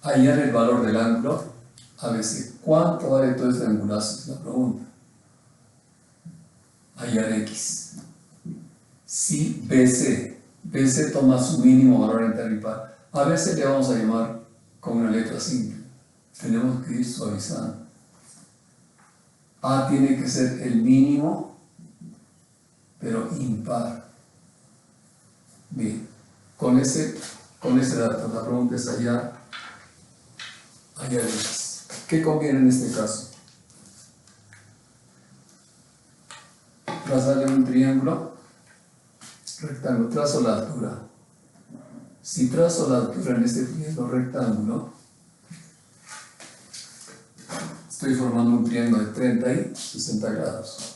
Hallar el valor del ángulo ABC. ¿Cuánto vale todo este angulazo? Es la pregunta. Hallar X. Si BC toma su mínimo valor entero impar. A BC le vamos a llamar con una letra simple. Tenemos que ir suavizando. A tiene que ser el mínimo, pero impar. Bien, con ese dato, la pregunta es hallar X. ¿Qué conviene en este caso? Trazarle un triángulo rectángulo, trazo la altura. Si trazo la altura en este triángulo rectángulo, estoy formando un triángulo de 30 y 60 grados.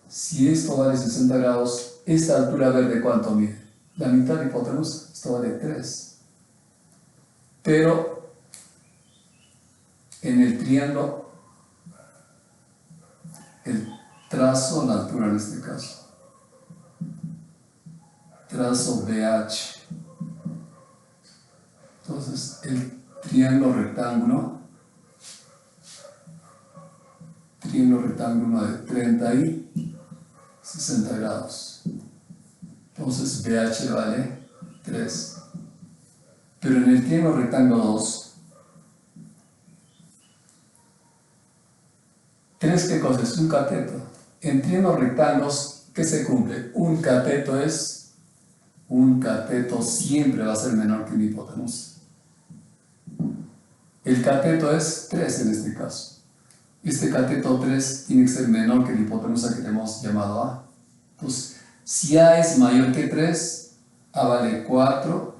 Si esto vale 60 grados, esta altura verde, ¿cuánto mide? La mitad de hipotenusa, esto vale 3. Pero en el triángulo, el trazo, la altura en este caso, trazo BH. Entonces, el triángulo rectángulo de 30 y 60 grados. Entonces BH vale 3. Pero en el triángulo rectángulo 2, 3 ¿qué cosa es? Un cateto. En triángulos rectángulos, ¿qué se cumple? Un cateto siempre va a ser menor que una hipotenusa. El cateto es 3 en este caso. Este cateto 3 tiene que ser menor que la hipotenusa que tenemos llamado A. Entonces, si A es mayor que 3, A vale 4,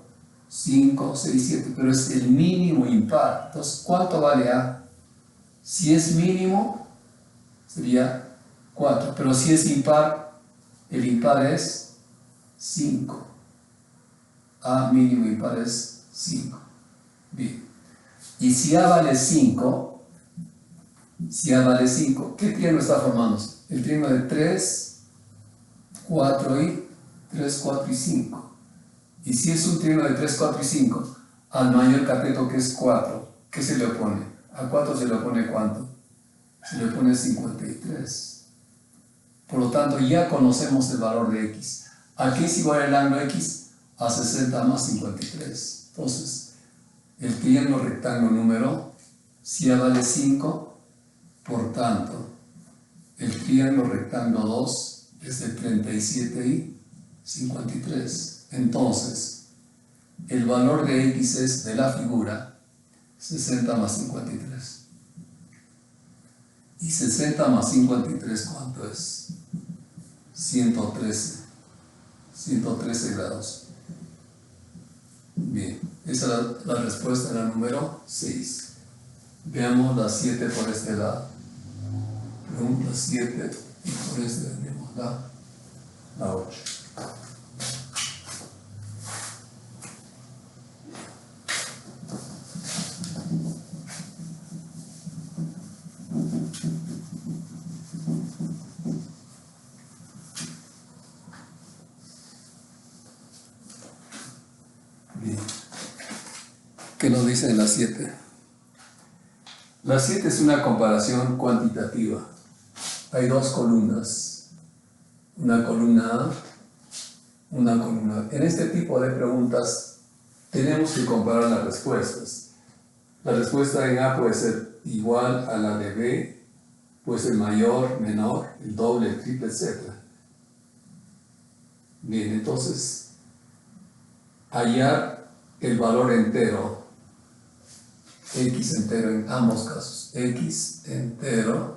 5, 6, 7, pero es el mínimo impar. Entonces, ¿cuánto vale A? Si es mínimo, sería 4, pero si es impar, el impar es 5. A mínimo impar es 5. Bien. Y si A vale 5, ¿qué triángulo está formándose? El triángulo de 3, 4 y 3, 4 y 5. Y si es un triángulo de 3, 4 y 5, al mayor cateto que es 4, ¿qué se le opone? A 4 se le opone ¿cuánto? Se le opone 53. Por lo tanto, ya conocemos el valor de X. ¿A qué es igual el ángulo X? A 60 más 53. Entonces, el triángulo rectángulo número, si A vale 5, por tanto, el triángulo rectángulo 2 es de 37 y 53. Entonces, el valor de X es de la figura 60 más 53. ¿Y 60 más 53 cuánto es? 113. 113 grados. Bien, esa es la respuesta, la número 6. Veamos la 7 por este lado. Pregunta 7 y por este tenemos la 8. Bien. ¿Qué nos dice en la 7? La 7 es una comparación cuantitativa. Hay dos columnas. Una columna A, una columna B. En este tipo de preguntas tenemos que comparar las respuestas. La respuesta en A puede ser igual a la de B, puede ser mayor, menor, el doble, el triple, etc. Bien, entonces, hallar el valor entero, X entero en ambos casos, X entero,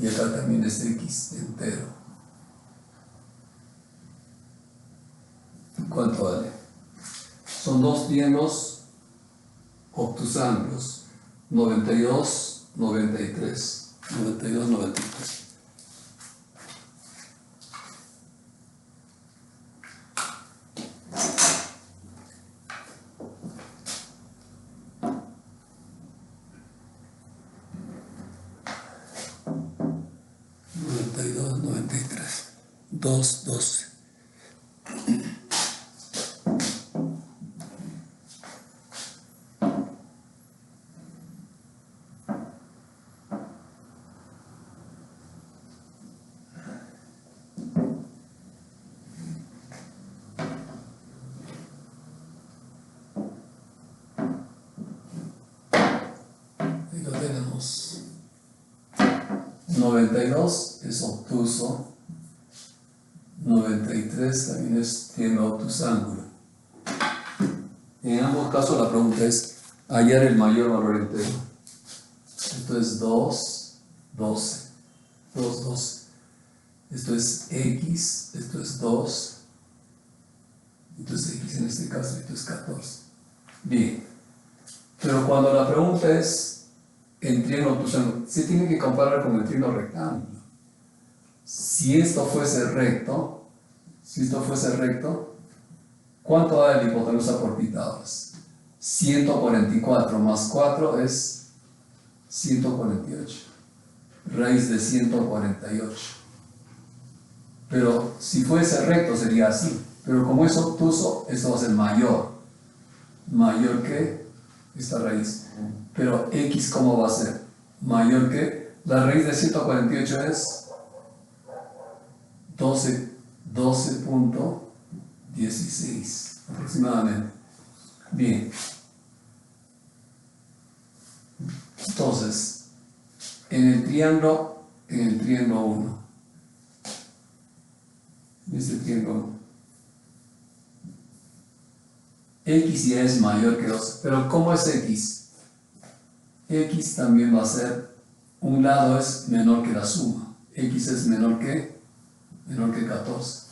y acá también es X entero. ¿Cuánto vale? Son dos triángulos obtusanglos, 92, 93. 92, 93. Dos, 12. Ahí lo tenemos. 92 es obtuso. 93 también es triángulo obtusángulo. En ambos casos la pregunta es hallar el mayor valor entero. Esto es 2, 12. 2, 12. Esto es X, esto es 2. Esto es X en este caso, esto es 14. Bien. Pero cuando la pregunta es en triángulo obtusángulo, se tiene que comparar con el triángulo rectángulo. Si esto fuese recto, ¿cuánto da la hipotenusa por pitadas? 144 más 4 es 148. Raíz de 148. Pero si fuese recto sería así. Pero como es obtuso, esto va a ser mayor. mayor que esta raíz. Pero x, ¿cómo va a ser? Mayor que, la raíz de 148 es 12.16 aproximadamente. Bien. Entonces, en el triángulo 1, este triángulo 1, x ya es mayor que 12, pero ¿cómo es x? X también va a ser, un lado es menor que la suma, x es menor que 14.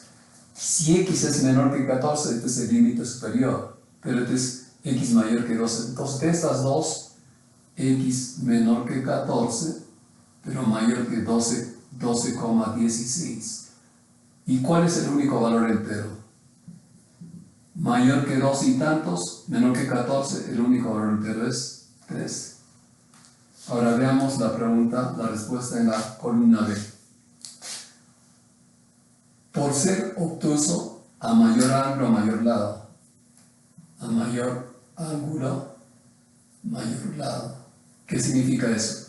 Si x es menor que 14, este es el límite superior, pero este es x mayor que 12. Entonces, de estas dos, x menor que 14, pero mayor que 12,16. ¿Y cuál es el único valor entero? Mayor que 12 y tantos, menor que 14, el único valor entero es 13. Ahora veamos la pregunta, la respuesta en la columna B. Por ser obtuso, a mayor ángulo, a mayor lado. A mayor ángulo, mayor lado. ¿Qué significa eso?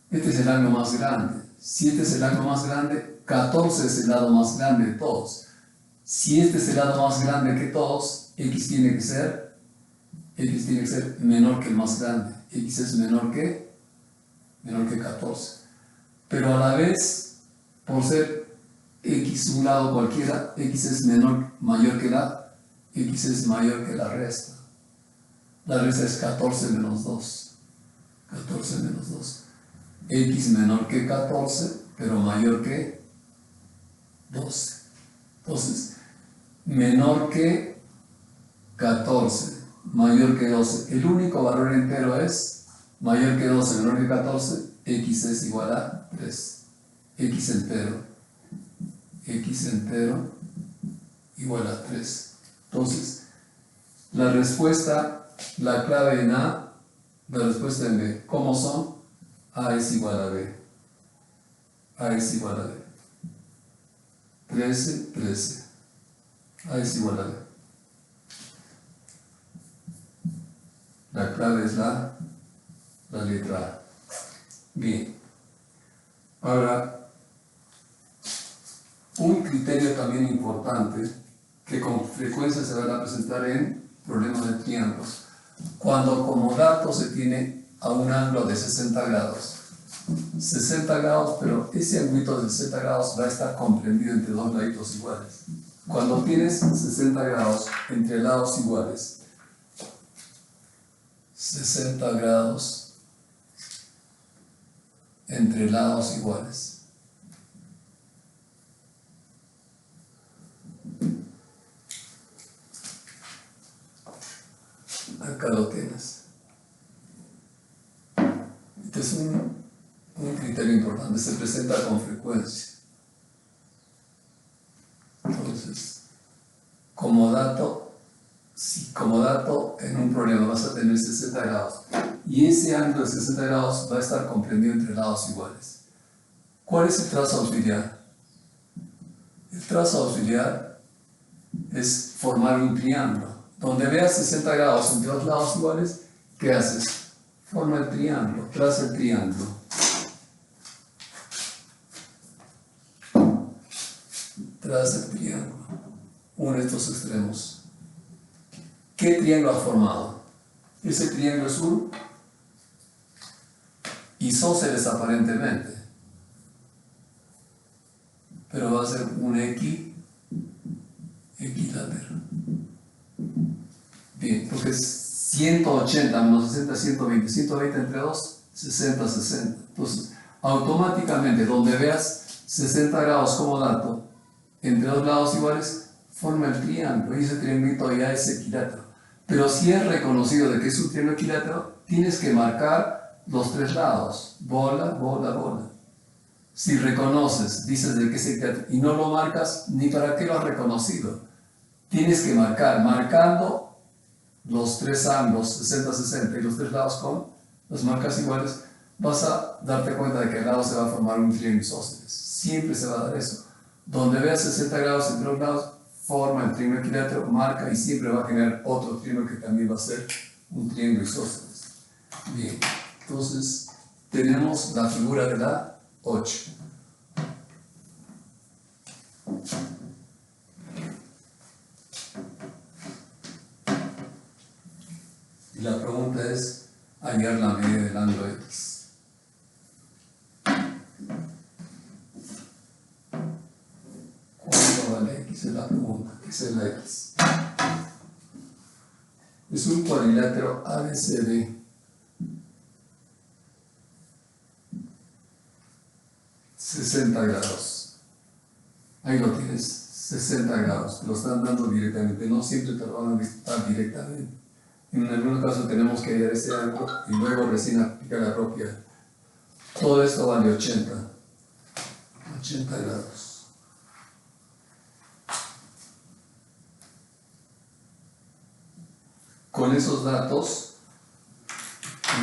Este es el ángulo más grande. Si este es el ángulo más grande, 14 es el lado más grande de todos. Si este es el lado más grande que todos, x tiene que ser menor que el más grande. X es menor que 14. Pero a la vez, por ser x un lado cualquiera, x es mayor que la resta. La resta es 14 menos 2. 14 menos 2. X menor que 14, pero mayor que 12. Entonces, menor que 14, mayor que 12. El único valor entero es mayor que 12, menor que 14, x es igual a 3. X entero igual a 3. Entonces, la respuesta, la clave en A, la respuesta en B, ¿cómo son? A es igual a B. A es igual a B. 13, 13. A es igual a B. La clave es la letra A. Bien. Ahora, un criterio también importante que con frecuencia se va a presentar en problemas de triángulos. Cuando como dato se tiene a un ángulo de 60 grados. 60 grados, pero ese ángulo de 60 grados va a estar comprendido entre dos laditos iguales. Cuando tienes 60 grados entre lados iguales, 60 grados entre lados iguales. Acá lo tienes. Este es un criterio importante, se presenta con frecuencia. Entonces, como dato en un problema vas a tener 60 grados y ese ángulo de 60 grados va a estar comprendido entre lados iguales. ¿Cuál es el trazo auxiliar? El trazo auxiliar es formar un triángulo. Donde veas 60 grados entre dos lados iguales, ¿qué haces? Forma el triángulo, traza el triángulo. Traza el triángulo. Une estos extremos. ¿Qué triángulo ha formado? Ese triángulo es un isósceles aparentemente, pero va a ser un equilátero. Bien, porque es 180 menos 60, 120. 120 entre 2, 60, 60. Entonces, automáticamente, donde veas 60 grados como dato, entre dos lados iguales, forma el triángulo. Y ese triángulo ya es equilátero. Pero si es reconocido de que es un triángulo equilátero, tienes que marcar los tres lados. Bola, bola, bola. Si reconoces, dices de que es equilátero y no lo marcas, ni para qué lo has reconocido. Tienes que marcando los tres ángulos, 60, 60 y los tres lados con las marcas iguales, vas a darte cuenta de que al lado se va a formar un triángulo isósceles. Siempre se va a dar eso. Donde veas 60 grados entre los lados, forma el triángulo equilátero, marca y siempre va a generar otro triángulo que también va a ser un triángulo isósceles. Bien, entonces tenemos la figura de la 8. Y la pregunta es hallar la medida del ángulo X. ¿Cuánto vale X? Es la pregunta. ¿Qué es la X? Es un cuadrilátero ABCD. 60 grados. Ahí lo tienes, 60 grados. Te lo están dando directamente. No siempre te lo van a dictar directamente. En algunos casos tenemos que hallar ese ángulo y luego recién aplicar la propia. Todo esto vale 80 grados. Con esos datos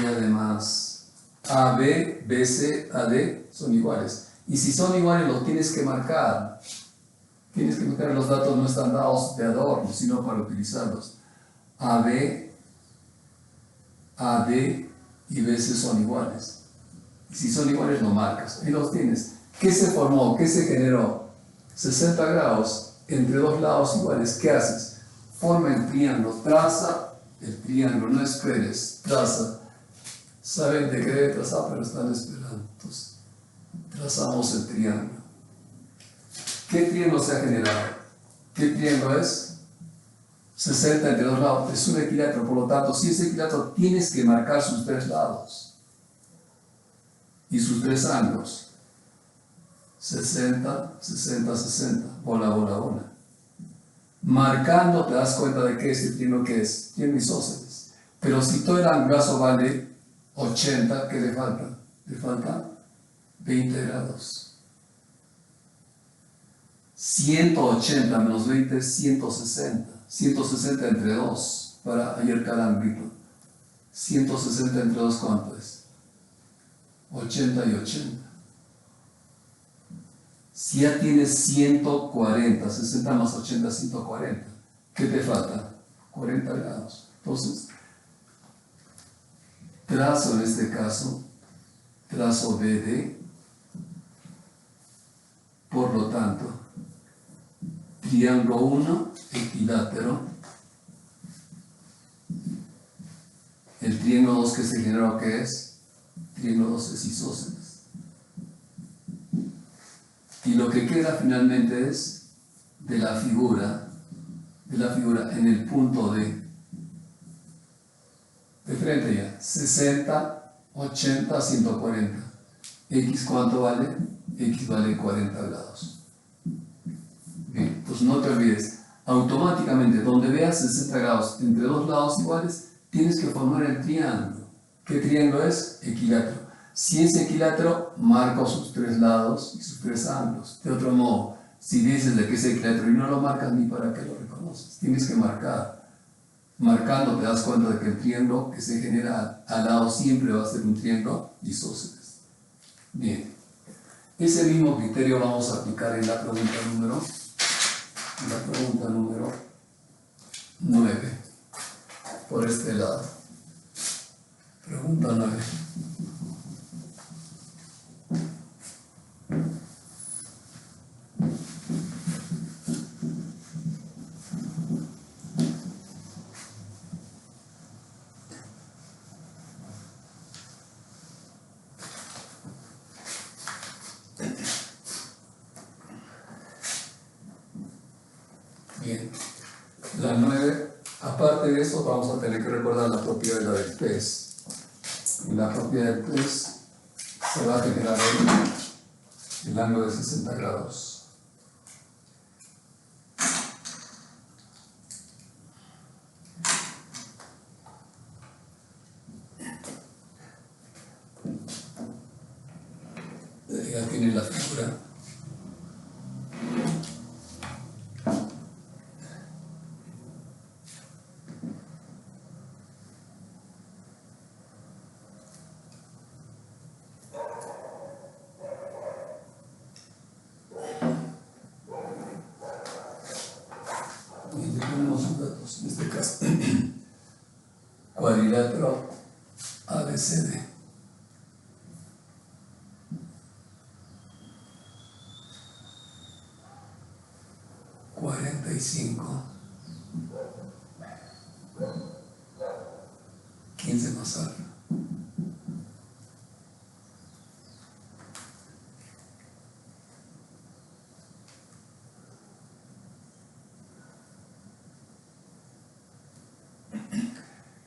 y además AB, BC, AD son iguales. Y si son iguales los tienes que marcar. Tienes que marcar, los datos no están dados de adorno, sino para utilizarlos. AB, AD y BC son iguales. Y si son iguales, lo marcas. Ahí los tienes. ¿Qué se formó? ¿Qué se generó? 60 grados entre dos lados iguales. ¿Qué haces? Forma el triángulo. Traza el triángulo. No esperes. Traza. Saben de qué debe trazar, pero están esperando. Entonces, trazamos el triángulo. ¿Qué triángulo se ha generado? ¿Qué triángulo es? 60 entre dos lados. Es un equilátero. Por lo tanto, si es equilátero, tienes que marcar sus tres lados y sus tres ángulos. 60, 60, 60. Bola, bola, bola. Marcando te das cuenta de que este triángulo que es. Triángulo isósceles. Pero si todo el angulazo vale 80, ¿qué le falta? Le falta 20 grados. 180 menos 20 es 160. 160 entre 2 para hallar cada ángulo. 160 entre 2, ¿cuánto es? 80 y 80. Si ya tienes 140, 60 más 80, 140. ¿Qué te falta? 40 grados. Entonces, trazo en este caso, trazo BD. Por lo tanto, triángulo 1, equilátero. El triángulo 2 que se generó, ¿qué es? Triángulo 2 es isósceles. Y lo que queda finalmente es de la figura en el punto de frente ya, 60, 80, 140. ¿X cuánto vale? X vale 40 grados. Bien, pues no te olvides, automáticamente donde veas 60 grados entre dos lados iguales, tienes que formar el triángulo. ¿Qué triángulo es? Equilátero. Si es equilátero, marco sus tres lados y sus tres ángulos. De otro modo, si dices de que es equilátero y no lo marcas ni para qué lo reconoces, tienes que marcar. Marcando te das cuenta de que el triángulo que se genera al lado siempre va a ser un triángulo isósceles. Bien, ese mismo criterio vamos a aplicar en la pregunta número 9, por este lado. Pregunta 9. Bien, la 9, aparte de eso, vamos a tener que recordar la propiedad de la del pez. Y la propiedad del pez se va a generar el ángulo de 60 grados. Ya tiene la figura. cuadrilátero ABCD. $45, 15 más alfa.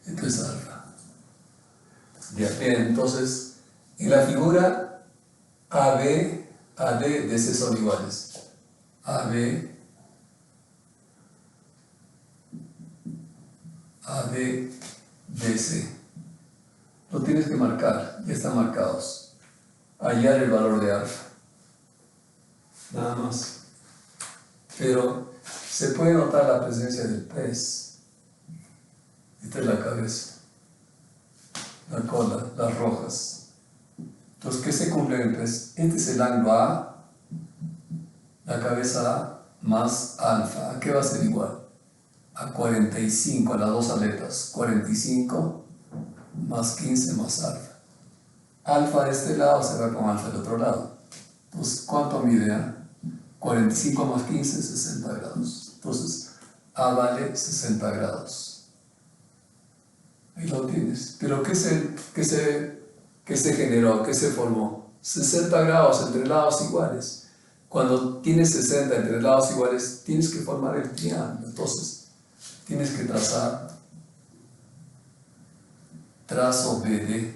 Esto es alfa. Bien, entonces, en la figura AB, AD, DC son iguales. AB, AD, DC. Lo tienes que marcar, ya están marcados. Hallar el valor de alfa. Nada más. Pero se puede notar la presencia del pez. Esta es la cabeza, la cola, las rojas. Entonces, ¿qué se cumple en el pez? Este es el ángulo A, la cabeza A más alfa. ¿A qué va a ser igual? A 45, a las dos aletas. 45 más 15 más alfa. Alfa de este lado se va con alfa del otro lado. Entonces, ¿cuánto mide? 45 más 15, 60 grados. Entonces, A vale 60 grados. Ahí lo tienes. Pero ¿qué se generó? ¿Qué se formó? 60 grados entre lados iguales. Cuando tienes 60 entre lados iguales, tienes que formar el triángulo. Entonces, tienes que trazar trazo BD.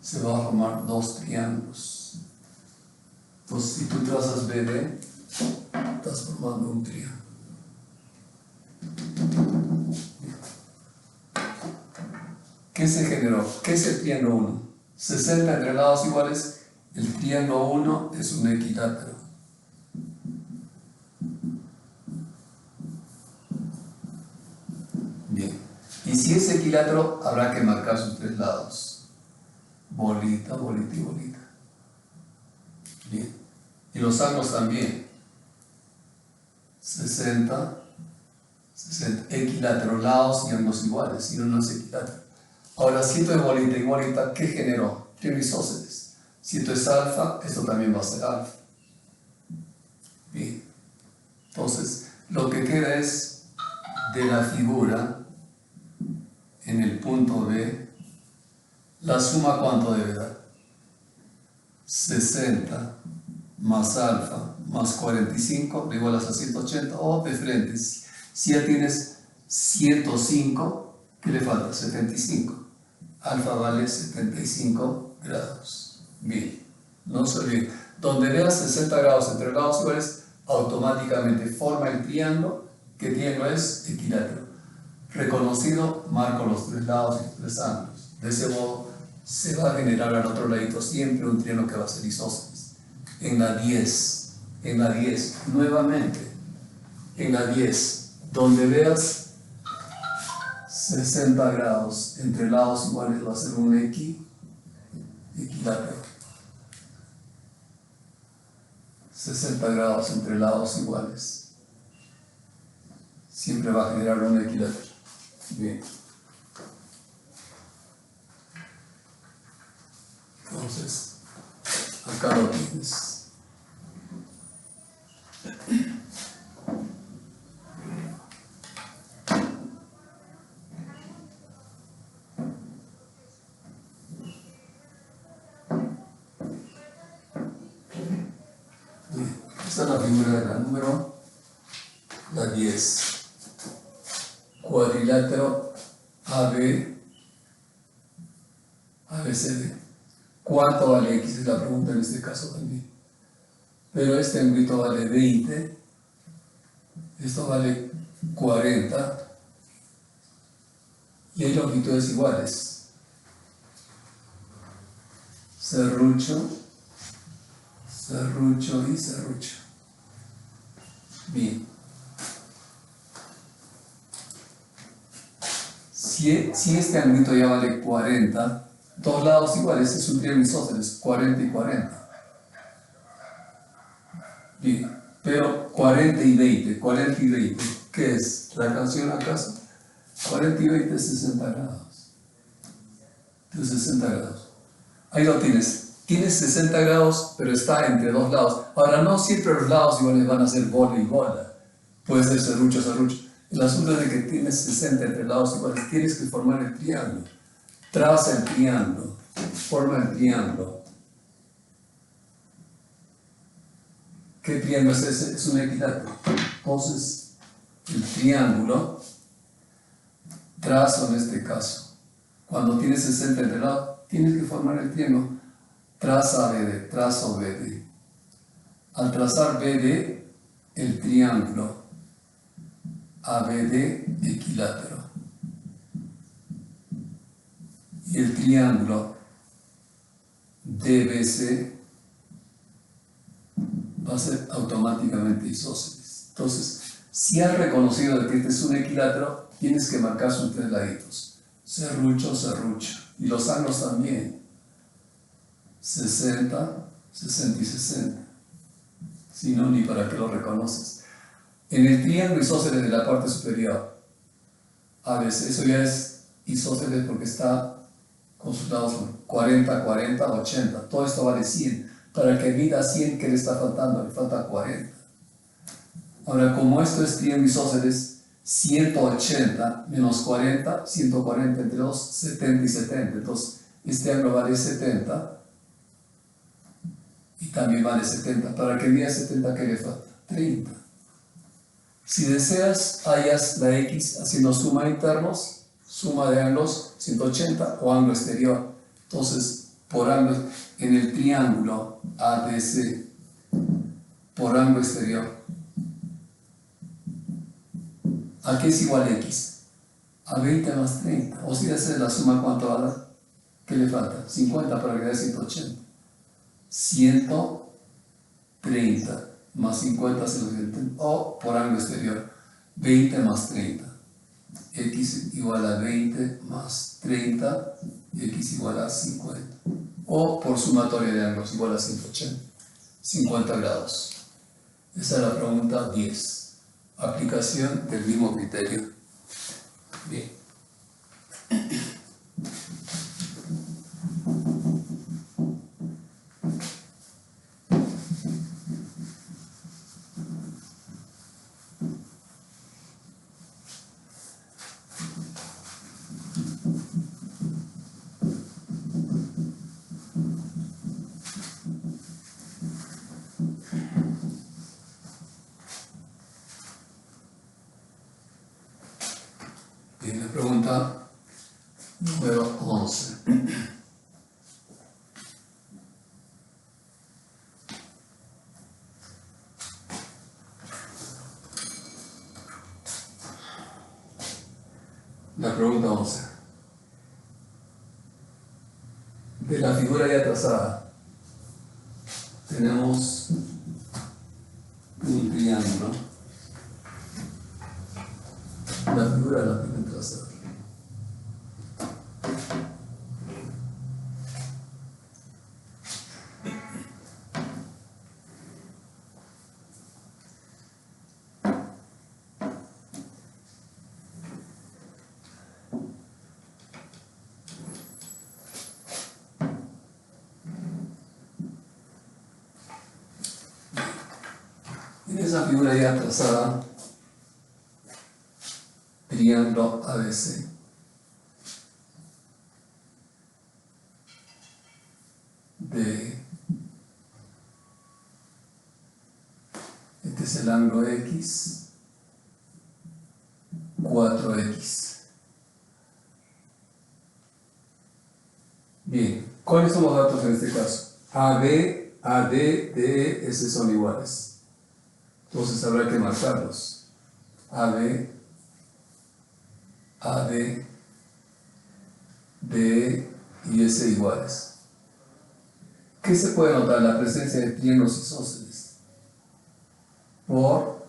Se va a formar dos triángulos. Entonces, si tú trazas BD, estás formando un triángulo. ¿Qué se generó? ¿Qué es el triángulo 1? 60 entre lados iguales. El triángulo 1 es un equilátero. Bien. Y si es equilátero, habrá que marcar sus tres lados. Bolita, bolita y bolita. Bien. Y los ángulos también. 60, equilátero, lados y ángulos iguales. Si no, no es equilátero. Ahora, si esto es bolita y bolita, ¿qué generó? Triángulo isósceles. Si esto es alfa, esto también va a ser alfa. Bien. Entonces, lo que queda es de la figura en el punto B, la suma ¿cuánto debe dar? 60 más alfa más 45 le igualas a 180 o de frente. Si ya tienes 105, ¿qué le falta? 75. Alfa vale 75 grados. Bien, no se olviden. Donde veas 60 grados entre lados iguales, automáticamente forma el triángulo. ¿Qué triángulo es? Equilátero. Reconocido, marco los tres lados y los tres ángulos. De ese modo, se va a generar al otro ladito siempre un triángulo que va a ser isósceles. En la 10, nuevamente, en la 10, donde veas 60 grados entre lados iguales va a ser un equilátero. 60 grados entre lados iguales siempre va a generar un equilátero. Bien. Entonces, acá lo tienes. Esta es la figura de la 10. Cuadrilátero ABCD. ¿Cuánto vale X? Es la pregunta en este caso también. Pero este ángulo vale 20. Esto vale 40. Y hay longitudes iguales. Serrucho y serrucho. Bien. Si este ángulo ya vale 40, dos lados iguales, es un triángulo isósceles, 40 y 40. Bien, pero 40 y 20, ¿qué es? ¿La canción acaso? 40 y 20 es 60 grados. Entonces 60 grados. Ahí lo tienes. Tienes 60 grados, pero está entre dos lados. Ahora, no siempre los lados iguales van a ser bola y bola. Puede ser serrucho, serrucho. El asunto es de que tienes 60 entre lados iguales. Tienes que formar el triángulo. Traza el triángulo. Forma el triángulo. ¿Qué triángulo es ese? Es un equilátero. Entonces, el triángulo, trazo en este caso. Cuando tienes 60 entre lados, tienes que formar el triángulo. Traza BD, trazo BD. Al trazar BD, el triángulo ABD equilátero. Y el triángulo DBC va a ser automáticamente isósceles. Entonces, si has reconocido que este es un equilátero, tienes que marcar sus tres laditos. Serrucho, serrucho. Y los ángulos también. 60, 60 y 60. Si no, ni para qué lo reconoces. En el triángulo isósceles de la parte superior, a veces eso ya es isósceles porque está con sus lados 40, 40, 80. Todo esto vale 100. Para que mida 100, ¿qué le está faltando? Le falta 40. Ahora, como esto es triángulo isósceles, 180 menos 40, 140 entre 2, 70 y 70. Entonces, este ángulo vale 70. Y también vale 70. Para que mida 70, ¿qué le falta? 30. Si deseas, hallas la X haciendo suma de internos, suma de ángulos 180 o ángulo exterior. Entonces, por ángulo, en el triángulo ADC, por ángulo exterior, ¿a qué es igual X? A 20 más 30. O si haces la suma, ¿cuánto va a dar? ¿Qué le falta? 50 para que dé 180. 130 más 50 se lo divide, o por ángulo exterior, 20 más 30. X igual a 20 más 30, X igual a 50. O por sumatoria de ángulos igual a 180. 50 grados. Esa es la pregunta 10. Aplicación del mismo criterio. Bien. La pregunta número 11. La pregunta 11. De la figura ya trazada, tenemos un triángulo. La figura la tienen trazada. En esa figura ya trazada, triángulo ABC. Este es el ángulo X, 4X. Bien, ¿cuáles son los datos en este caso? AB, AD, DE, S son iguales. Entonces habrá que marcarlos. AB, AD, DE y S iguales. ¿Qué se puede notar? La presencia de triángulos isósceles. Por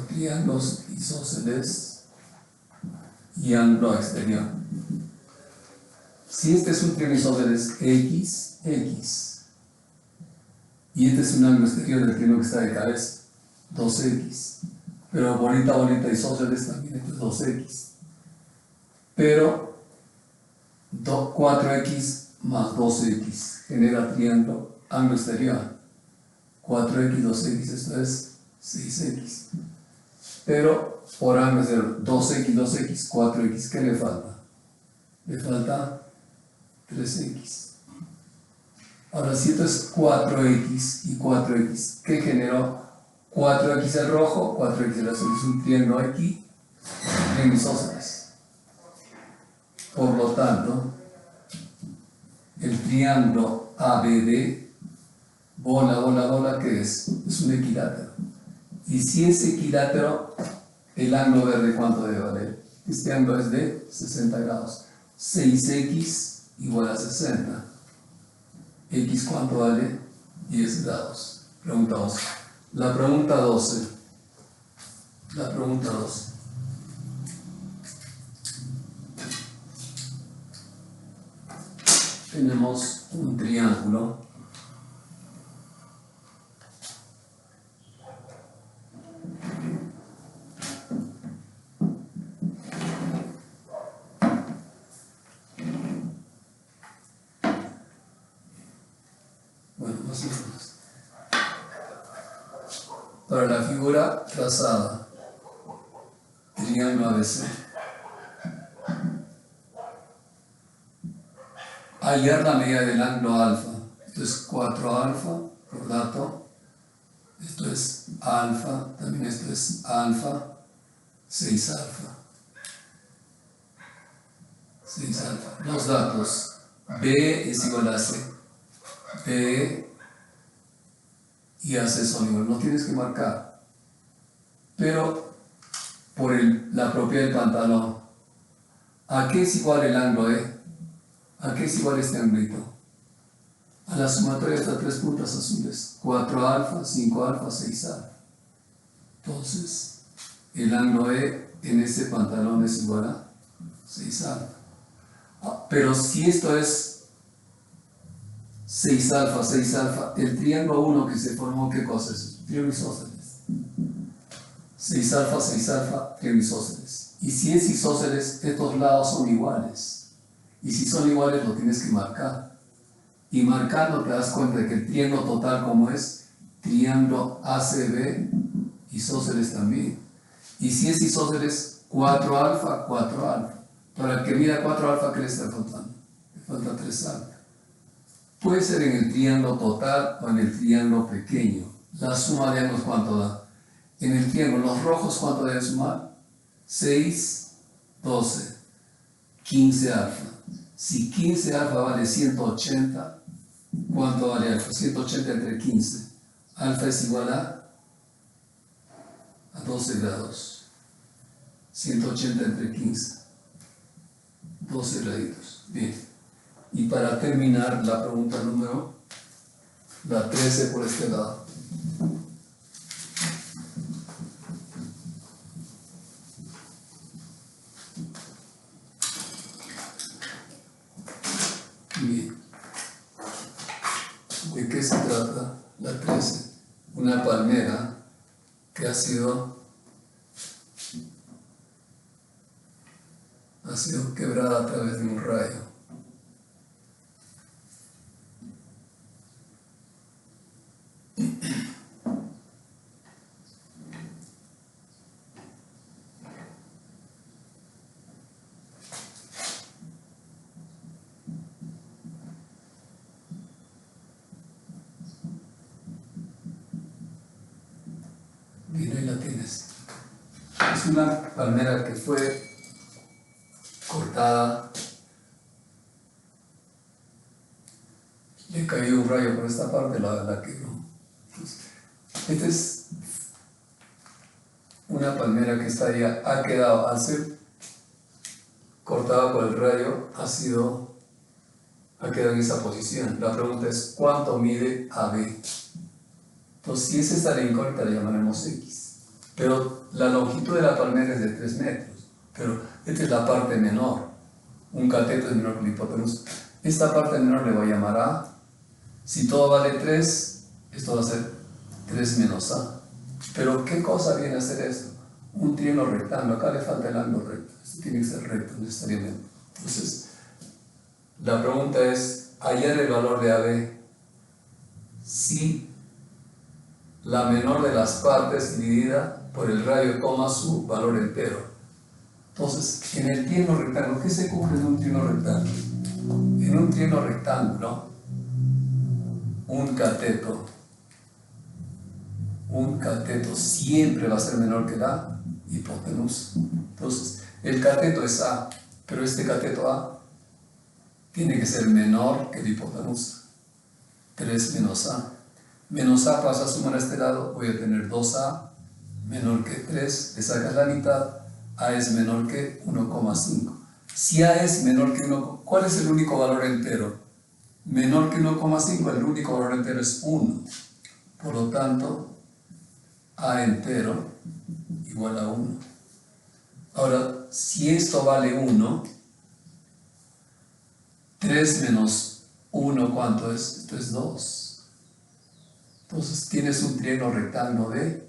triángulos isósceles y ángulo exterior. Si este es un triángulo isósceles X, X. Y este es un ángulo exterior del triángulo que está de cabeza, 2X. Pero bonita isósceles también, esto es 2x. Pero 4x más 2x genera triángulo, ángulo exterior. 4x, 2x, esto es 6x. Pero por ángulo exterior, 2x, 4x, ¿qué le falta? Le falta 3x. Ahora, si esto es 4x y 4x, ¿qué generó? 4x el rojo, 4x el azul, es un triángulo aquí, triángulo isósceles. Por lo tanto, el triángulo ABD, bola, ¿qué es? Es un equilátero. Y si es equilátero, el ángulo verde, ¿cuánto debe valer? Este ángulo es de 60 grados. 6x igual a 60. ¿X cuánto vale? 10 grados. Preguntamos. La pregunta 12. La pregunta 12. Tenemos un triángulo. Bueno, más o menos. Para la figura trazada, triángulo ABC. Hallar la medida del ángulo alfa. Esto es 4 alfa, por dato. Esto es alfa, también esto es alfa, 6 alfa. 6 alfa. Los datos. B es igual a C. B y AC son igual. No tienes que marcar. Pero por la propiedad del pantalón, ¿a qué es igual el ángulo E? ¿A qué es igual este ángulo? A la sumatoria de estas tres puntas azules. 4 alfa, 5 alfa, 6 alfa. Entonces, el ángulo E en este pantalón es igual a 6 alfa. Pero si esto es 6 alfa, el triángulo 1 que se formó, ¿qué cosa es? Triángulo isósceles. 6 alfa, triángulo isósceles. Y si es isósceles, estos lados son iguales. Y si son iguales, lo tienes que marcar. Y marcando te das cuenta de que el triángulo total, como es, triángulo ACB, isósceles también. Y si es isósceles, 4 alfa, 4 alfa. Para el que mida 4 alfa, ¿qué le está faltando? Le falta 3 alfa. Puede ser en el triángulo total o en el triángulo pequeño. La suma de ambos, ¿cuánto da? En el triángulo, los rojos, ¿cuánto deben sumar? 6, 12, 15 alfa. Si 15 alfa vale 180, ¿cuánto vale alfa? 180 entre 15. Alfa es igual a 12 grados. 180 entre 15. 12 graditos. Bien. Y para terminar, la pregunta número, la 13 por este lado. Bien. ¿De qué se trata la 13? Una palmera que ha sido quebrada a través de un rayo. Bien, ahí la tienes. Es una palmera que fue cortada, le cayó un rayo por esta parte, la quebró. Esta es una palmera que está ya, ha quedado, al ser cortada por el rayo, ha quedado en esa posición. La pregunta es, ¿cuánto mide AB? Entonces, si es esta la incógnita, la llamaremos X. Pero la longitud de la palmera es de 3 metros. Pero esta es la parte menor. Un cateto es menor que la hipotenusa. Esta parte menor le voy a llamar A. Si todo vale 3, esto va a ser 3 menos A. Pero ¿qué cosa viene a ser esto? un triángulo rectángulo, acá le falta el ángulo recto, esto tiene que ser recto necesariamente. Entonces, la pregunta es, hallar el valor de AB si la menor de las partes dividida por el radio toma su valor entero. Entonces, en el triángulo rectángulo, ¿qué se cumple en un triángulo rectángulo? En un triángulo rectángulo, un cateto siempre va a ser menor que la hipotenusa. Entonces, el cateto es A, pero este cateto A tiene que ser menor que la hipotenusa. 3 menos A. Menos A pasa a sumar a este lado, voy a tener 2A menor que 3, le sacas la mitad, A es menor que 1,5. Si A es menor que 1, ¿cuál es el único valor entero? Menor que 1,5, el único valor entero es 1. Por lo tanto, A entero igual a 1. Ahora, si esto vale 1, 3 menos 1, ¿cuánto es? Esto es 2. Entonces tienes un triángulo rectángulo de,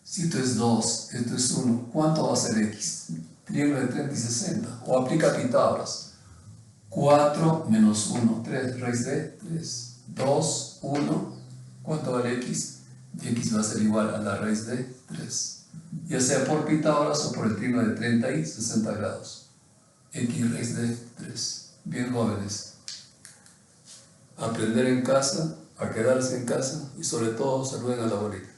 si esto es 2, esto es 1, ¿cuánto va a ser x? Triángulo de 30 y 60. O aplica Pitágoras. 4 menos 1, 3, raíz de 3. 2, 1, ¿cuánto vale x? Y x va a ser igual a la raíz de 3. Ya sea por Pitágoras o por el triángulo de 30 y 60 grados. X raíz de 3. Bien, jóvenes. Aprender en casa, a quedarse en casa y sobre todo saluden a la abuelita.